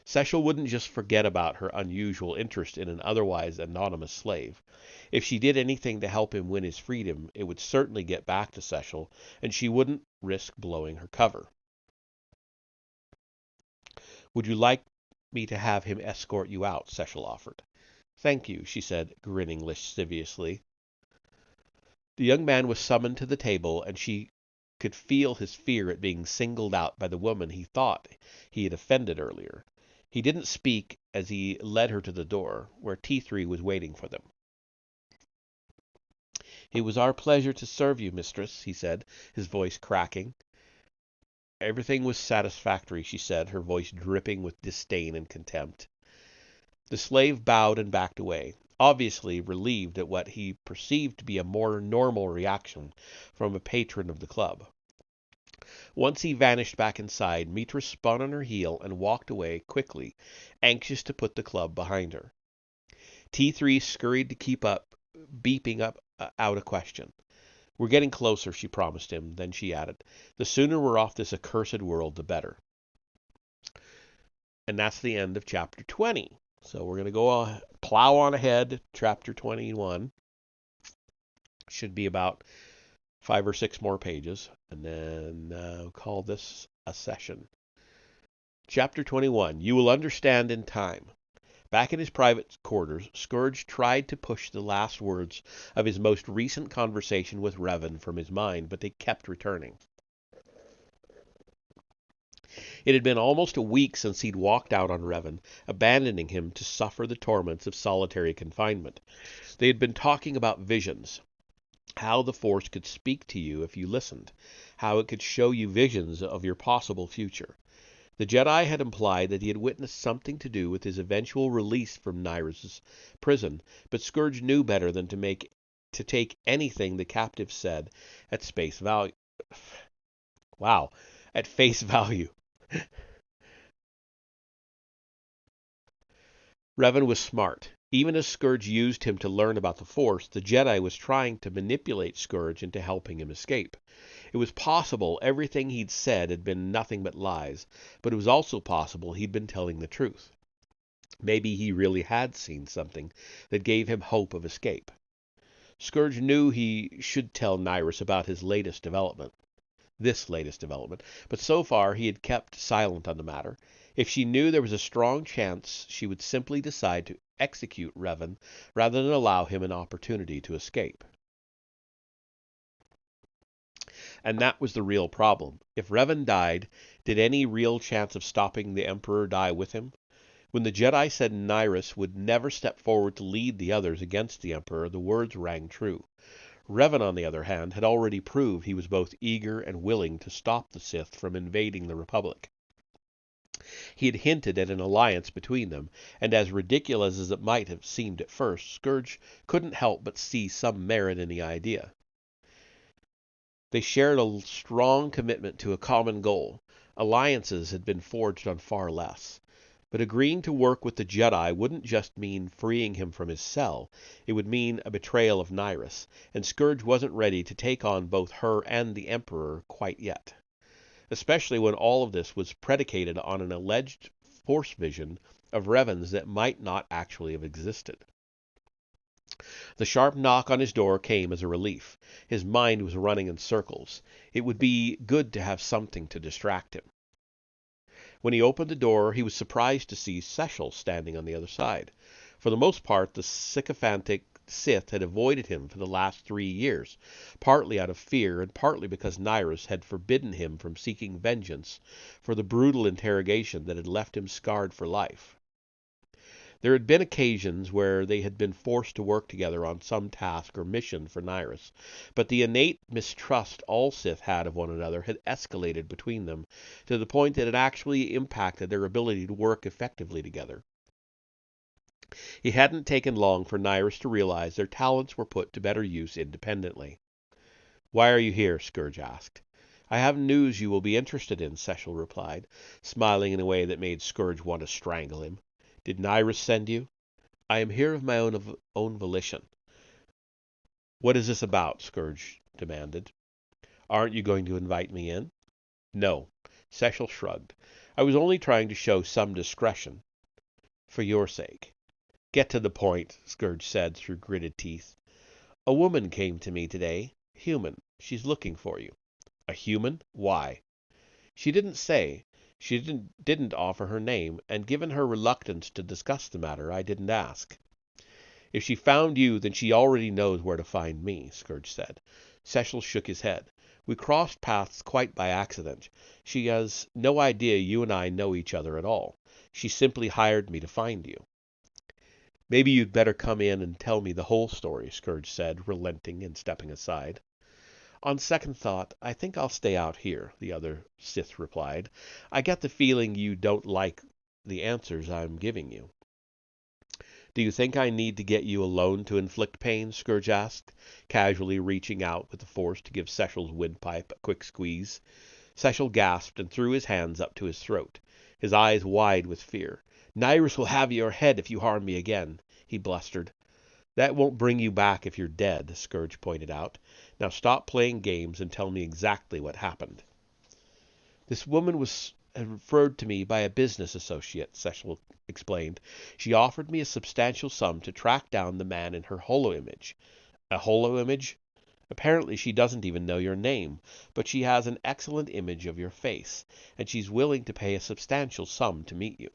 Sechel wouldn't just forget about her unusual interest in an otherwise anonymous slave. If she did anything to help him win his freedom, it would certainly get back to Sechel, and she wouldn't risk blowing her cover. Would you like me to have him escort you out? Sechel offered. Thank you, she said, grinning lasciviously. The young man was summoned to the table, and she could feel his fear at being singled out by the woman he thought he had offended earlier. He didn't speak as he led her to the door, where T3 was waiting for them. It was our pleasure to serve you, mistress, he said, his voice cracking. Everything was satisfactory, she said, her voice dripping with disdain and contempt. The slave bowed and backed away, obviously relieved at what he perceived to be a more normal reaction from a patron of the club. Once he vanished back inside, Mitra spun on her heel and walked away quickly, anxious to put the club behind her. T3 scurried to keep up, beeping up out a question. "We're getting closer," she promised him. Then she added, "The sooner we're off this accursed world, the better." And that's the end of chapter 20. So we're going to go plow on ahead. Chapter 21 should be about 5 or 6 more pages. And then we'll call this a session. Chapter 21. You will understand in time. Back in his private quarters, Scourge tried to push the last words of his most recent conversation with Revan from his mind, but they kept returning. It had been almost a week since he'd walked out on Revan, abandoning him to suffer the torments of solitary confinement. They had been talking about visions, how the Force could speak to you if you listened, how it could show you visions of your possible future. The Jedi had implied that he had witnessed something to do with his eventual release from Nyrus's prison, but Scourge knew better than to take anything the captive said at face value. Wow, at face value. Revan was smart. Even as Scourge used him to learn about the Force, the Jedi was trying to manipulate Scourge into helping him escape. It was possible everything he'd said had been nothing but lies, but it was also possible he'd been telling the truth. Maybe he really had seen something that gave him hope of escape. Scourge knew he should tell Nyrus about this latest development, but so far he had kept silent on the matter. If she knew, there was a strong chance she would simply decide to execute Revan rather than allow him an opportunity to escape. And that was the real problem. If Revan died, did any real chance of stopping the Emperor die with him? When the Jedi said Nyrus would never step forward to lead the others against the Emperor, the words rang true. Revan, on the other hand, had already proved he was both eager and willing to stop the Sith from invading the Republic. He had hinted at an alliance between them, and as ridiculous as it might have seemed at first, Scourge couldn't help but see some merit in the idea. They shared a strong commitment to a common goal. Alliances had been forged on far less. But agreeing to work with the Jedi wouldn't just mean freeing him from his cell. It would mean a betrayal of Nyrus, and Scourge wasn't ready to take on both her and the Emperor quite yet. Especially when all of this was predicated on an alleged Force vision of Revan's that might not actually have existed. The sharp knock on his door came as a relief. His mind was running in circles. It would be good to have something to distract him. When he opened the door, he was surprised to see Seshel standing on the other side. For the most part, the sycophantic Sith had avoided him for the last 3 years, partly out of fear and partly because Nyrus had forbidden him from seeking vengeance for the brutal interrogation that had left him scarred for life. There had been occasions where they had been forced to work together on some task or mission for Nyrus, but the innate mistrust all Sith had of one another had escalated between them to the point that it actually impacted their ability to work effectively together. It hadn't taken long for Nyrus to realize their talents were put to better use independently. "Why are you here?" Scourge asked. "I have news you will be interested in," Seshel replied, smiling in a way that made Scourge want to strangle him. "Did Nyrus send you?" "I am here of my own volition." "What is this about?" Scourge demanded. "Aren't you going to invite me in?" "No." Seshel shrugged. "I was only trying to show some discretion. For your sake." "Get to the point," Scourge said through gritted teeth. "A woman came to me today. Human. She's looking for you." "A human? Why?" "She didn't say. She didn't offer her name, and given her reluctance to discuss the matter, I didn't ask." "If she found you, then she already knows where to find me," Scourge said. Seshel shook his head. "We crossed paths quite by accident. She has no idea you and I know each other at all. She simply hired me to find you." "Maybe you'd better come in and tell me the whole story," Scourge said, relenting and stepping aside. "On second thought, I think I'll stay out here," the other Sith replied. "I get the feeling you don't like the answers I'm giving you." "Do you think I need to get you alone to inflict pain?" Scourge asked, casually reaching out with the Force to give Seshel's windpipe a quick squeeze. Sechel gasped and threw his hands up to his throat, his eyes wide with fear. "Nyrus will have your head if you harm me again," he blustered. "That won't bring you back if you're dead," Scourge pointed out. "Now stop playing games and tell me exactly what happened." "This woman was referred to me by a business associate," Sechel explained. "She offered me a substantial sum to track down the man in her holo-image." "A holo-image? Apparently she doesn't even know your name, but she has an excellent image of your face, and she's willing to pay a substantial sum to meet you."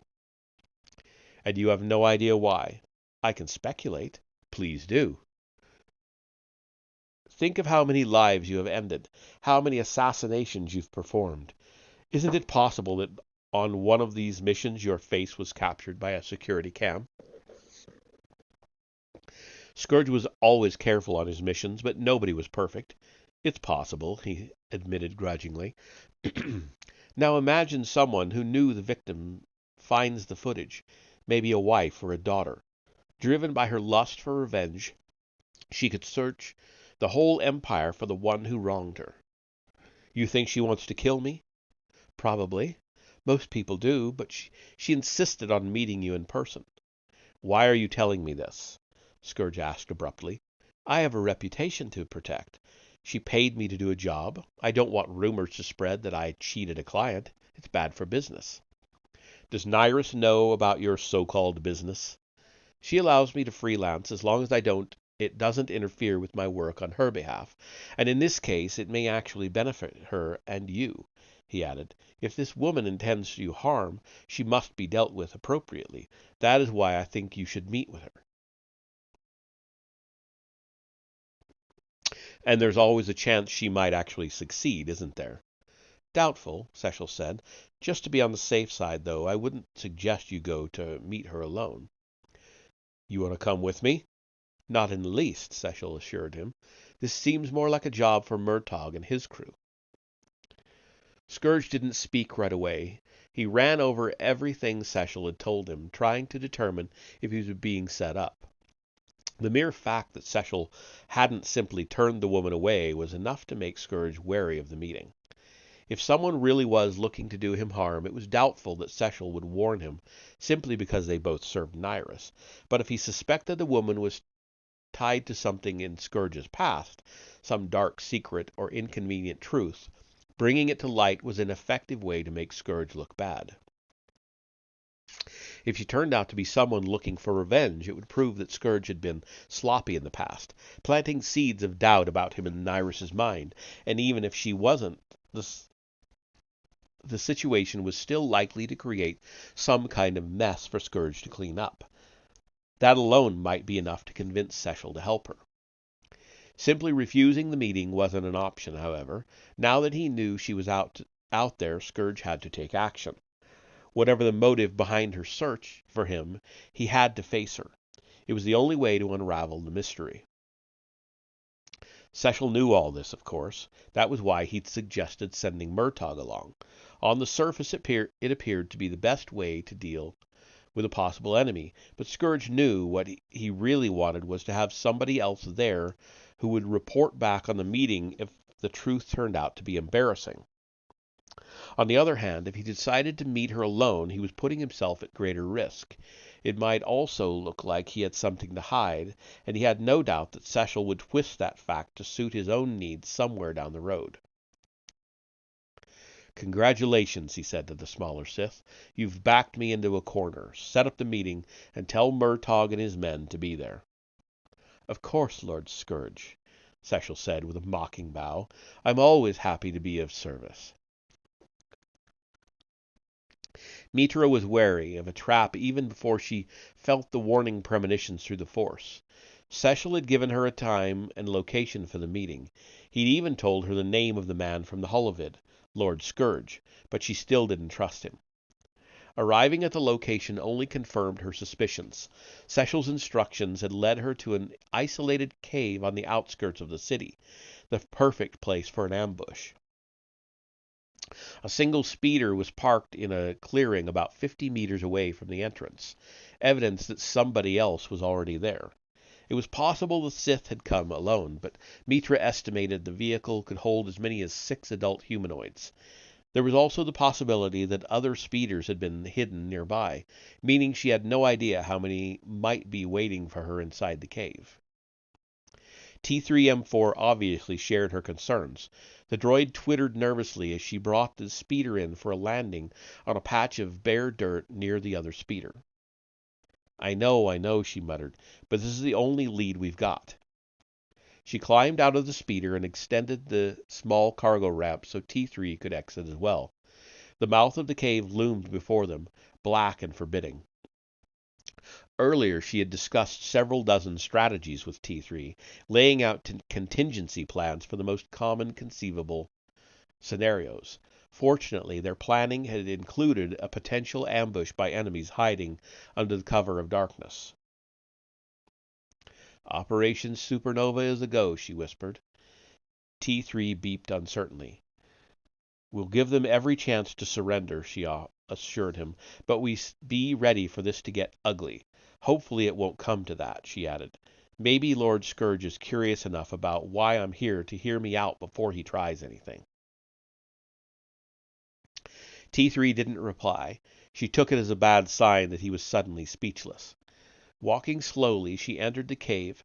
"And you have no idea why?" "I can speculate." "Please do." "Think of how many lives you have ended, how many assassinations you've performed. Isn't it possible that on one of these missions your face was captured by a security cam?" Scourge was always careful on his missions, but nobody was perfect. "It's possible," he admitted grudgingly. "Now imagine someone who knew the victim finds the footage, maybe a wife or a daughter. Driven by her lust for revenge, she could search the whole empire for the one who wronged her. You think she wants to kill me?" "Probably. Most people do, but she insisted on meeting you in person." "Why are you telling me this?" Scourge asked abruptly. "I have a reputation to protect. She paid me to do a job. I don't want rumors to spread that I cheated a client. It's bad for business." "Does Nyrus know about your so-called business?" "She allows me to freelance as long as it doesn't interfere with my work on her behalf. And in this case it may actually benefit her and you," he added. "If this woman intends you harm, she must be dealt with appropriately. That is why I think you should meet with her." "And there's always a chance she might actually succeed, isn't there?" "Doubtful," Sechel said. "Just to be on the safe side, though, I wouldn't suggest you go to meet her alone." "You want to come with me?" "Not in the least," Sechel assured him. "This seems more like a job for Murtaugh and his crew." Scourge didn't speak right away. He ran over everything Sechel had told him, trying to determine if he was being set up. The mere fact that Sechel hadn't simply turned the woman away was enough to make Scourge wary of the meeting. If someone really was looking to do him harm, it was doubtful that Sechel would warn him, simply because they both served Nyrus. But if he suspected the woman was tied to something in Scourge's past, some dark secret or inconvenient truth, bringing it to light was an effective way to make Scourge look bad. If she turned out to be someone looking for revenge, it would prove that Scourge had been sloppy in the past, planting seeds of doubt about him in Nyrus's mind, and even if she wasn't, the situation was still likely to create some kind of mess for Scourge to clean up. That alone might be enough to convince Sechel to help her. Simply refusing the meeting wasn't an option, however. Now that he knew she was out there, Scourge had to take action. Whatever the motive behind her search for him, he had to face her. It was the only way to unravel the mystery. Sechel knew all this, of course. That was why he'd suggested sending Murtaugh along. On the surface, it appeared to be the best way to deal with a possible enemy, but Scourge knew what he really wanted was to have somebody else there who would report back on the meeting if the truth turned out to be embarrassing. On the other hand, if he decided to meet her alone, he was putting himself at greater risk. It might also look like he had something to hide, and he had no doubt that Sechel would twist that fact to suit his own needs somewhere down the road. "Congratulations," he said to the smaller Sith. "You've backed me into a corner. Set up the meeting, and tell Murtaugh and his men to be there." "Of course, Lord Scourge," Sechel said with a mocking bow. "I'm always happy to be of service." Mitra was wary of a trap even before she felt the warning premonitions through the Force. Sechel had given her a time and location for the meeting. He'd even told her the name of the man from the holovid, Lord Scourge, but she still didn't trust him. Arriving at the location only confirmed her suspicions. Sechel's instructions had led her to an isolated cave on the outskirts of the city, the perfect place for an ambush. A single speeder was parked in a clearing about 50 meters away from the entrance, evidence that somebody else was already there. It was possible the Sith had come alone, but Mitra estimated the vehicle could hold as many as 6 adult humanoids. There was also the possibility that other speeders had been hidden nearby, meaning she had no idea how many might be waiting for her inside the cave. T3M4 obviously shared her concerns. The droid twittered nervously as she brought the speeder in for a landing on a patch of bare dirt near the other speeder. I know, she muttered, but this is the only lead we've got. She climbed out of the speeder and extended the small cargo ramp so T3 could exit as well. The mouth of the cave loomed before them, black and forbidding. Earlier, she had discussed several dozen strategies with T3, laying out contingency plans for the most common conceivable scenarios. Fortunately, their planning had included a potential ambush by enemies hiding under the cover of darkness. Operation Supernova is a go, she whispered. T3 beeped uncertainly. We'll give them every chance to surrender, she assured him, but we be ready for this to get ugly. Hopefully it won't come to that, she added. Maybe Lord Scourge is curious enough about why I'm here to hear me out before he tries anything. T3 didn't reply. She took it as a bad sign that he was suddenly speechless. Walking slowly, she entered the cave.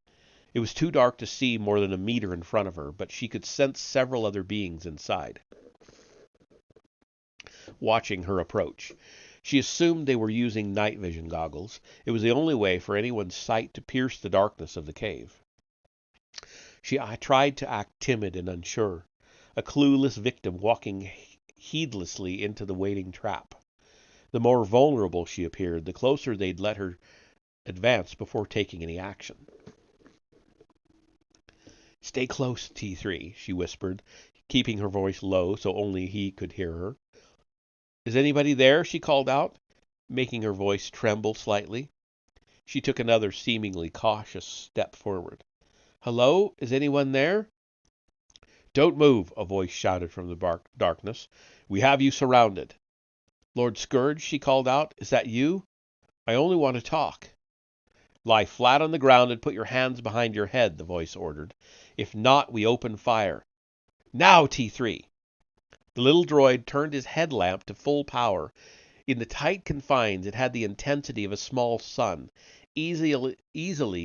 It was too dark to see more than a meter in front of her, but she could sense several other beings inside, watching her approach. She assumed they were using night vision goggles. It was the only way for anyone's sight to pierce the darkness of the cave. I tried to act timid and unsure, a clueless victim walking heedlessly into the waiting trap. The more vulnerable she appeared, the closer they'd let her advance before taking any action. Stay close, T3, she whispered, keeping her voice low so only he could hear her. Is anybody there? She called out, making her voice tremble slightly. She took another seemingly cautious step forward. Hello? Is anyone there? Don't move, a voice shouted from the darkness. We have you surrounded. Lord Scourge, she called out, is that you? I only want to talk. Lie flat on the ground and put your hands behind your head, the voice ordered. If not, we open fire. Now, T3! The little droid turned his headlamp to full power. In the tight confines, it had the intensity of a small sun, easily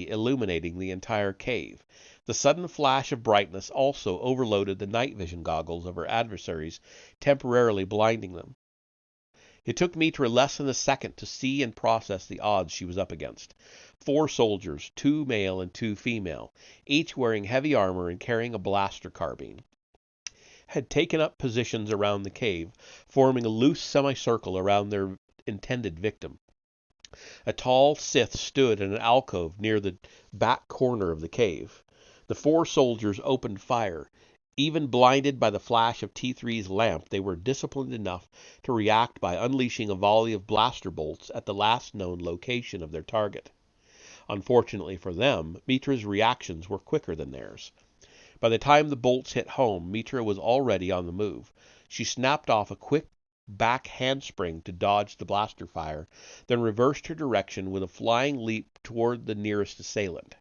illuminating the entire cave. The sudden flash of brightness also overloaded the night vision goggles of her adversaries, temporarily blinding them. It took Mitra less than a second to see and process the odds she was up against. 4 soldiers, 2 male and 2 female, each wearing heavy armor and carrying a blaster carbine, had taken up positions around the cave, forming a loose semicircle around their intended victim. A tall Sith stood in an alcove near the back corner of the cave. The 4 soldiers opened fire. Even blinded by the flash of T3's lamp, they were disciplined enough to react by unleashing a volley of blaster bolts at the last known location of their target. Unfortunately for them, Mitra's reactions were quicker than theirs. By the time the bolts hit home, Mitra was already on the move. She snapped off a quick back handspring to dodge the blaster fire, then reversed her direction with a flying leap toward the nearest assailant.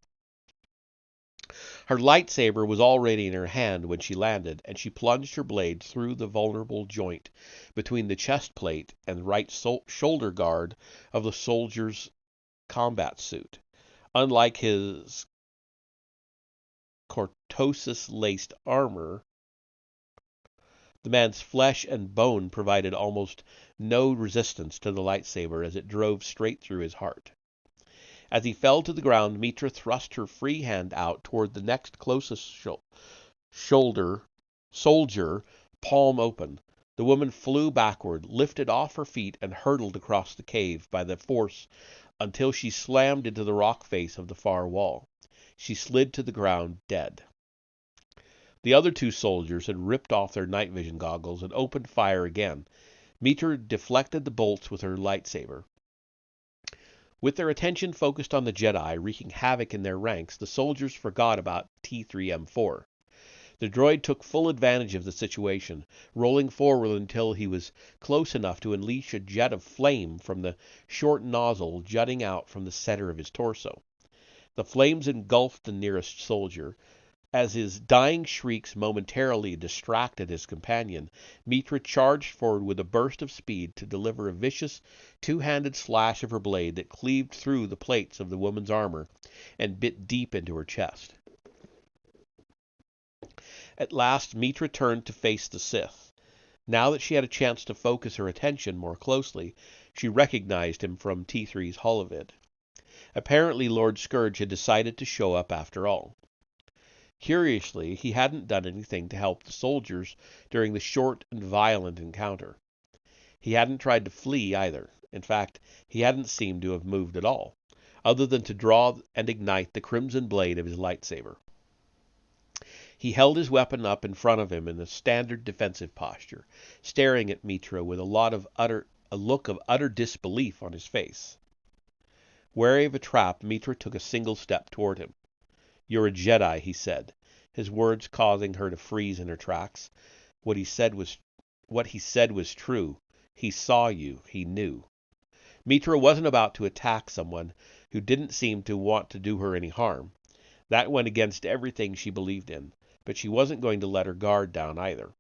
Her lightsaber was already in her hand when she landed, and she plunged her blade through the vulnerable joint between the chest plate and right shoulder guard of the soldier's combat suit. Unlike his cortosis-laced armor, the man's flesh and bone provided almost no resistance to the lightsaber as it drove straight through his heart. As he fell to the ground, Mitra thrust her free hand out toward the next closest soldier, palm open. The woman flew backward, lifted off her feet, and hurtled across the cave by the force until she slammed into the rock face of the far wall. She slid to the ground, dead. The other 2 soldiers had ripped off their night vision goggles and opened fire again. Mitra deflected the bolts with her lightsaber. With their attention focused on the Jedi wreaking havoc in their ranks, the soldiers forgot about T3M4. The droid took full advantage of the situation, rolling forward until he was close enough to unleash a jet of flame from the short nozzle jutting out from the center of his torso. The flames engulfed the nearest soldier, As his dying shrieks momentarily distracted his companion, Mitra charged forward with a burst of speed to deliver a vicious, two-handed slash of her blade that cleaved through the plates of the woman's armor and bit deep into her chest. At last, Mitra turned to face the Sith. Now that she had a chance to focus her attention more closely, she recognized him from T3's holovid. Apparently, Lord Scourge had decided to show up after all. Curiously, he hadn't done anything to help the soldiers during the short and violent encounter. He hadn't tried to flee either. In fact, he hadn't seemed to have moved at all, other than to draw and ignite the crimson blade of his lightsaber. He held his weapon up in front of him in a standard defensive posture, staring at Mitra with a look of utter disbelief on his face. Wary of a trap, Mitra took a single step toward him. "You're a Jedi," he said, his words causing her to freeze in her tracks. What he said was true. He saw you. He knew. Mitra wasn't about to attack someone who didn't seem to want to do her any harm. That went against everything she believed in, but she wasn't going to let her guard down either.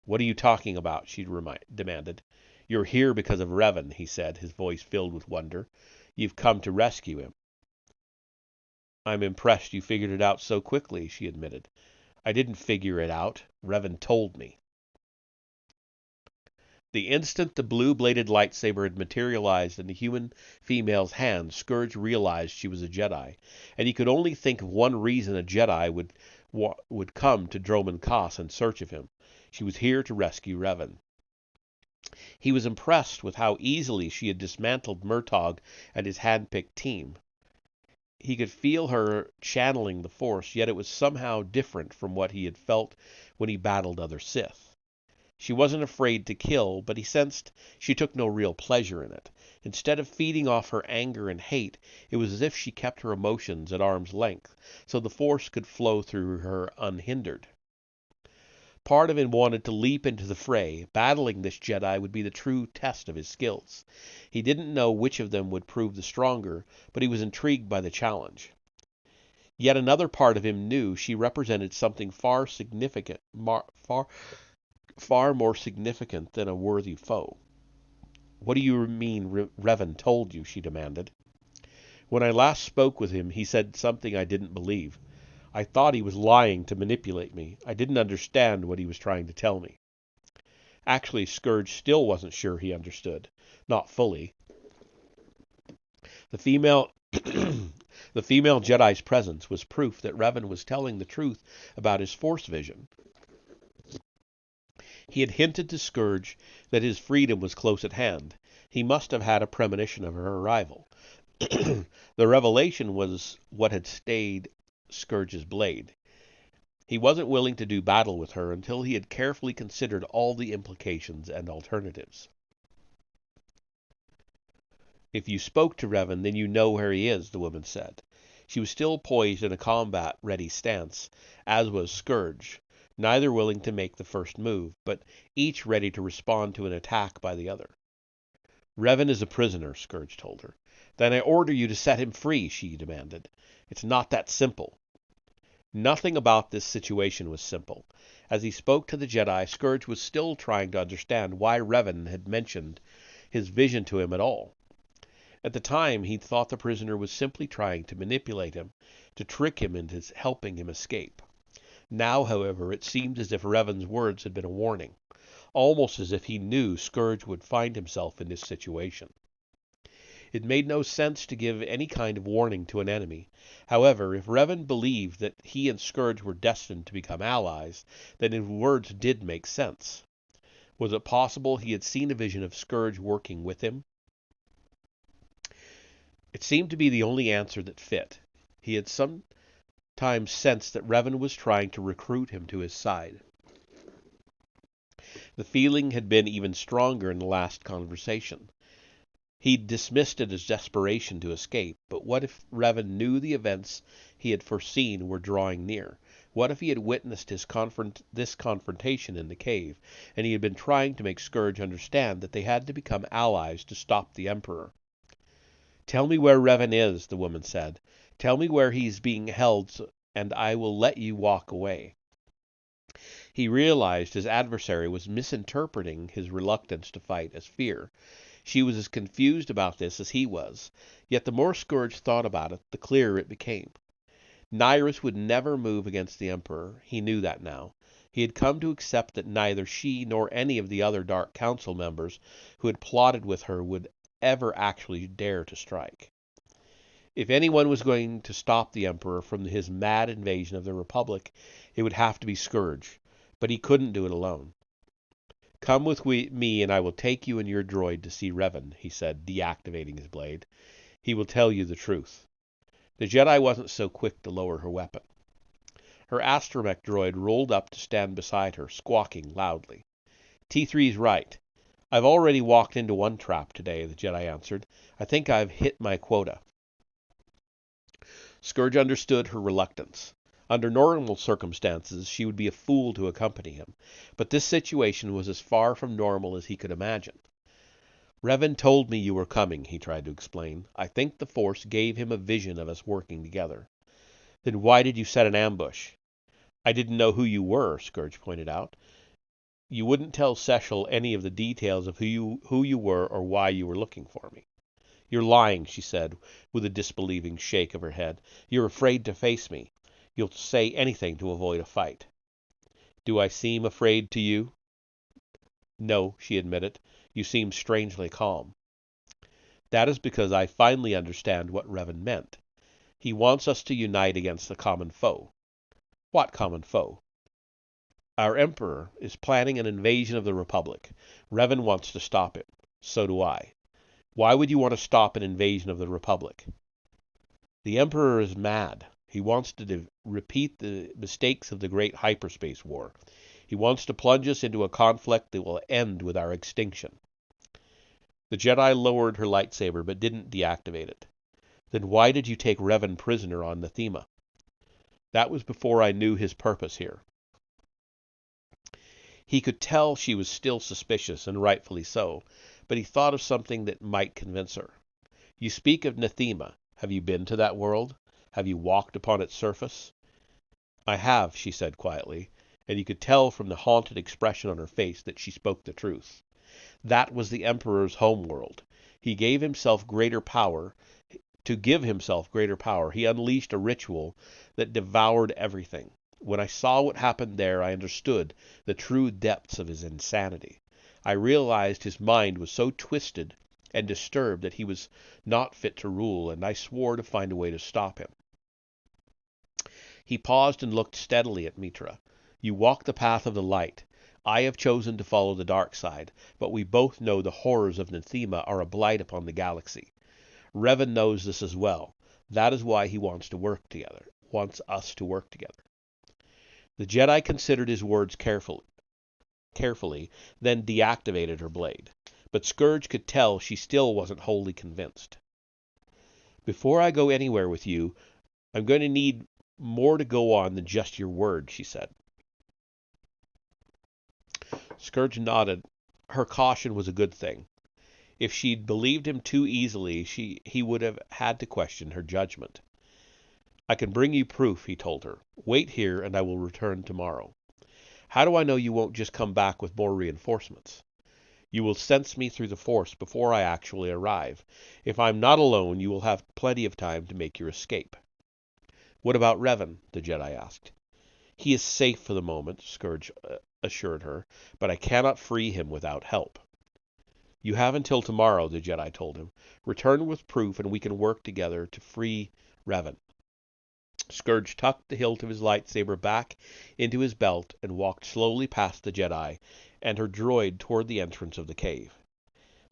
"What are you talking about?" she demanded. "You're here because of Revan," he said, his voice filled with wonder. "You've come to rescue him." "I'm impressed you figured it out so quickly," she admitted. "I didn't figure it out. Revan told me." The instant the blue-bladed lightsaber had materialized in the human female's hand, Scourge realized she was a Jedi, and he could only think of one reason a Jedi would come to Dromund Kaas in search of him. She was here to rescue Revan. He was impressed with how easily she had dismantled Murtaugh and his hand-picked team. He could feel her channeling the Force, yet it was somehow different from what he had felt when he battled other Sith. She wasn't afraid to kill, but he sensed she took no real pleasure in it. Instead of feeding off her anger and hate, it was as if she kept her emotions at arm's length, so the Force could flow through her unhindered. Part of him wanted to leap into the fray. Battling this Jedi would be the true test of his skills. He didn't know which of them would prove the stronger, but he was intrigued by the challenge. Yet another part of him knew she represented something far more significant than a worthy foe. "What do you mean Revan told you?" she demanded. "When I last spoke with him, he said something I didn't believe. I thought he was lying to manipulate me. I didn't understand what he was trying to tell me." Actually, Scourge still wasn't sure he understood. Not fully. The female Jedi's presence was proof that Revan was telling the truth about his Force vision. He had hinted to Scourge that his freedom was close at hand. He must have had a premonition of her arrival. The revelation was what had stayed Scourge's blade. He wasn't willing to do battle with her until he had carefully considered all the implications and alternatives. "If you spoke to Revan, then you know where he is," the woman said. She was still poised in a combat-ready stance, as was Scourge, neither willing to make the first move, but each ready to respond to an attack by the other. "Revan is a prisoner," Scourge told her. "Then I order you to set him free," she demanded. "It's not that simple." Nothing about this situation was simple. As he spoke to the Jedi, Scourge was still trying to understand why Revan had mentioned his vision to him at all. At the time, he thought the prisoner was simply trying to manipulate him, to trick him into helping him escape. Now, however, it seemed as if Revan's words had been a warning, almost as if he knew Scourge would find himself in this situation. It made no sense to give any kind of warning to an enemy. However, if Revan believed that he and Scourge were destined to become allies, then his words did make sense. Was it possible he had seen a vision of Scourge working with him? It seemed to be the only answer that fit. He had sometimes sensed that Revan was trying to recruit him to his side. The feeling had been even stronger in the last conversation. He'd dismissed it as desperation to escape, but what if Revan knew the events he had foreseen were drawing near? What if he had witnessed this confrontation in the cave, and he had been trying to make Scourge understand that they had to become allies to stop the Emperor? "Tell me where Revan is," the woman said. "Tell me where he's being held and I will let you walk away." He realized his adversary was misinterpreting his reluctance to fight as fear. She was as confused about this as he was. Yet the more Scourge thought about it, the clearer it became. Nyrus would never move against the Emperor. He knew that now. He had come to accept that neither she nor any of the other Dark Council members who had plotted with her would ever actually dare to strike. If anyone was going to stop the Emperor from his mad invasion of the Republic, it would have to be Scourge. But he couldn't do it alone. "Come with me and I will take you and your droid to see Revan," he said, deactivating his blade. "He will tell you the truth." The Jedi wasn't so quick to lower her weapon. Her astromech droid rolled up to stand beside her, squawking loudly. "T3's right. I've already walked into one trap today," the Jedi answered. "I think I've hit my quota." Scourge understood her reluctance. Under normal circumstances, she would be a fool to accompany him, but this situation was as far from normal as he could imagine. "Revan told me you were coming," he tried to explain. "I think the Force gave him a vision of us working together." "Then why did you set an ambush?" "I didn't know who you were," Scourge pointed out. "You wouldn't tell Cecil any of the details of who you were or why you were looking for me." "You're lying," she said, with a disbelieving shake of her head. "You're afraid to face me. You'll say anything to avoid a fight." "Do I seem afraid to you?" "No," she admitted. "You seem strangely calm." "That is because I finally understand what Revan meant. He wants us to unite against the common foe." "What common foe?" "Our Emperor is planning an invasion of the Republic. Revan wants to stop it. So do I." "Why would you want to stop an invasion of the Republic?" "The Emperor is mad. He wants to repeat the mistakes of the Great Hyperspace War. He wants to plunge us into a conflict that will end with our extinction." The Jedi lowered her lightsaber but didn't deactivate it. "Then why did you take Revan prisoner on Nathema?" "That was before I knew his purpose here." He could tell she was still suspicious, and rightfully so, but he thought of something that might convince her. "You speak of Nathema. Have you been to that world? Have you walked upon its surface?" "I have," she said quietly, and he could tell from the haunted expression on her face that she spoke the truth. That was the Emperor's home world. He gave himself greater power. To give himself greater power, he unleashed a ritual that devoured everything. When I saw what happened there, I understood the true depths of his insanity. I realized his mind was so twisted and disturbed that he was not fit to rule, and I swore to find a way to stop him." He paused and looked steadily at Mitra. "You walk the path of the light. I have chosen to follow the dark side, but we both know the horrors of Nathema are a blight upon the galaxy. Revan knows this as well. That is why he wants us to work together." The Jedi considered his words carefully, then deactivated her blade. But Scourge could tell she still wasn't wholly convinced. "Before I go anywhere with you, I'm going to need more to go on than just your word," she said. Scourge nodded. Her caution was a good thing. If she'd believed him too easily, he would have had to question her judgment. "I can bring you proof," he told her. "Wait here, and I will return tomorrow." "How do I know you won't just come back with more reinforcements?" "You will sense me through the Force before I actually arrive. If I'm not alone, you will have plenty of time to make your escape." "What about Revan?" the Jedi asked. "He is safe for the moment," Scourge assured her, "but I cannot free him without help." "You have until tomorrow," the Jedi told him. "Return with proof and we can work together to free Revan." Scourge tucked the hilt of his lightsaber back into his belt and walked slowly past the Jedi and her droid toward the entrance of the cave.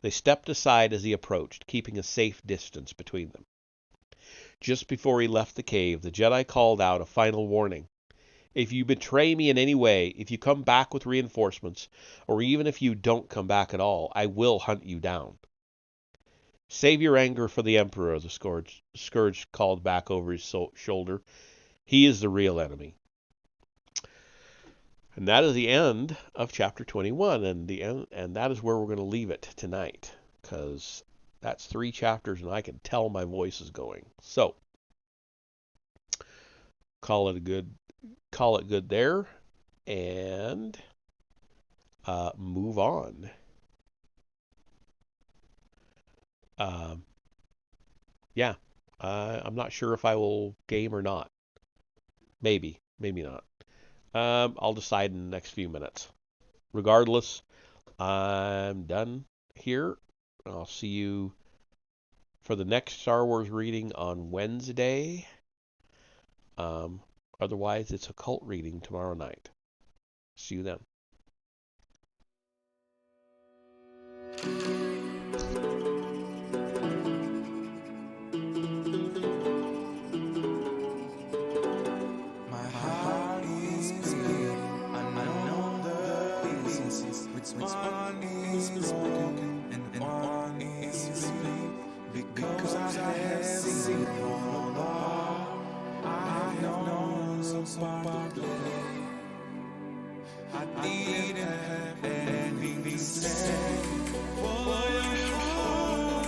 They stepped aside as he approached, keeping a safe distance between them. Just before he left the cave, the Jedi called out a final warning. "If you betray me in any way, if you come back with reinforcements, or even if you don't come back at all, I will hunt you down." "Save your anger for the Emperor," the Scourge called back over his shoulder. "He is the real enemy." And that is the end of chapter 21, and that is where we're going to leave it tonight, because that's 3 chapters, and I can tell my voice is going. So, call it good there, and move on. Yeah, I'm not sure if I will game or not. Maybe, maybe not. I'll decide in the next few minutes. Regardless, I'm done here. I'll see you for the next Star Wars reading on Wednesday. Otherwise, it's a cult reading tomorrow night. See you then. My heart is beating, and I know the reasons. Which one is broken and one is free? Because I have seen all along. I have known some part to play. I didn't have anything to say. Follow your heart,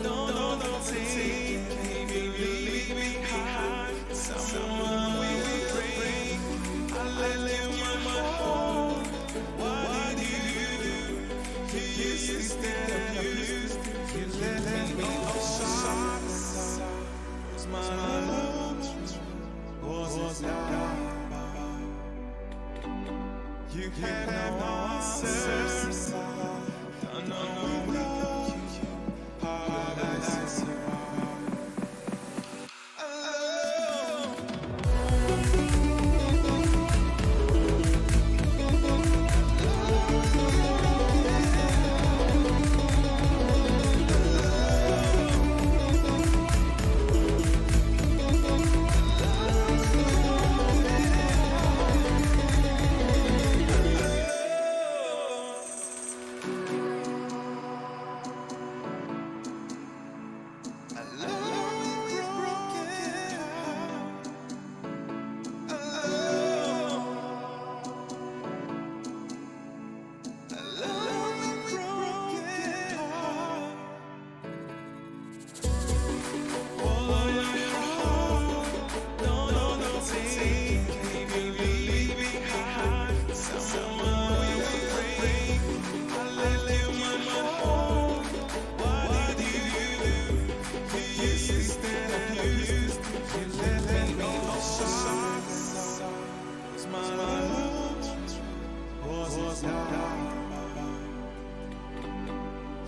don't take anything leave behind. Someone will break. I left you my heart. What did you do? You used instead of used. You let me outside. Was my love was that? You have no answers. Don't know without you. Paradise alone.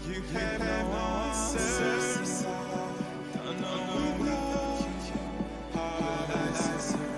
You have no answers. Don't know without you. Paradise alone.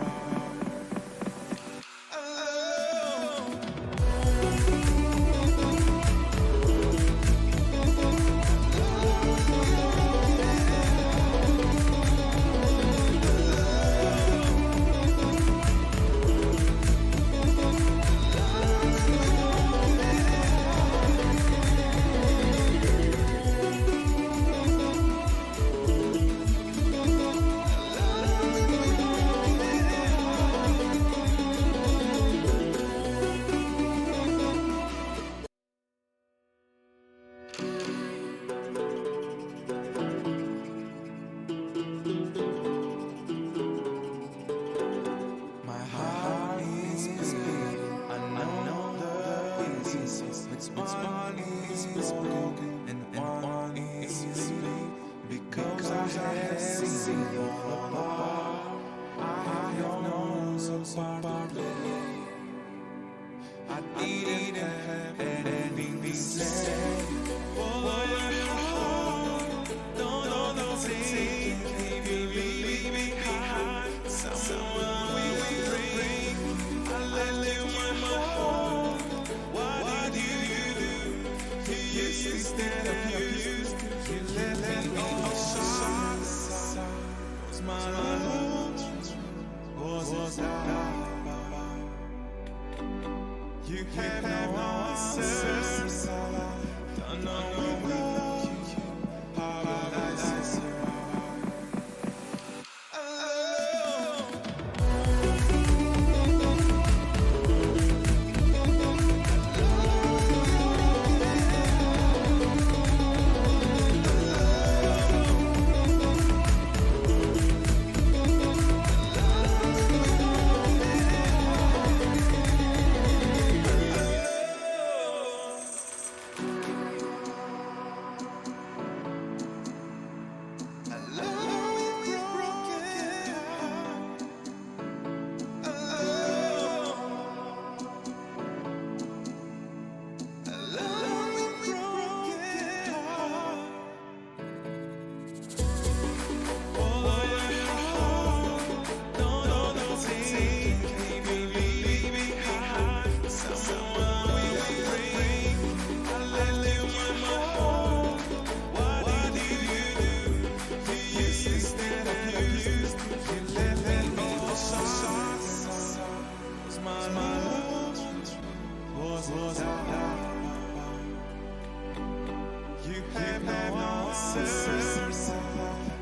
have no answers.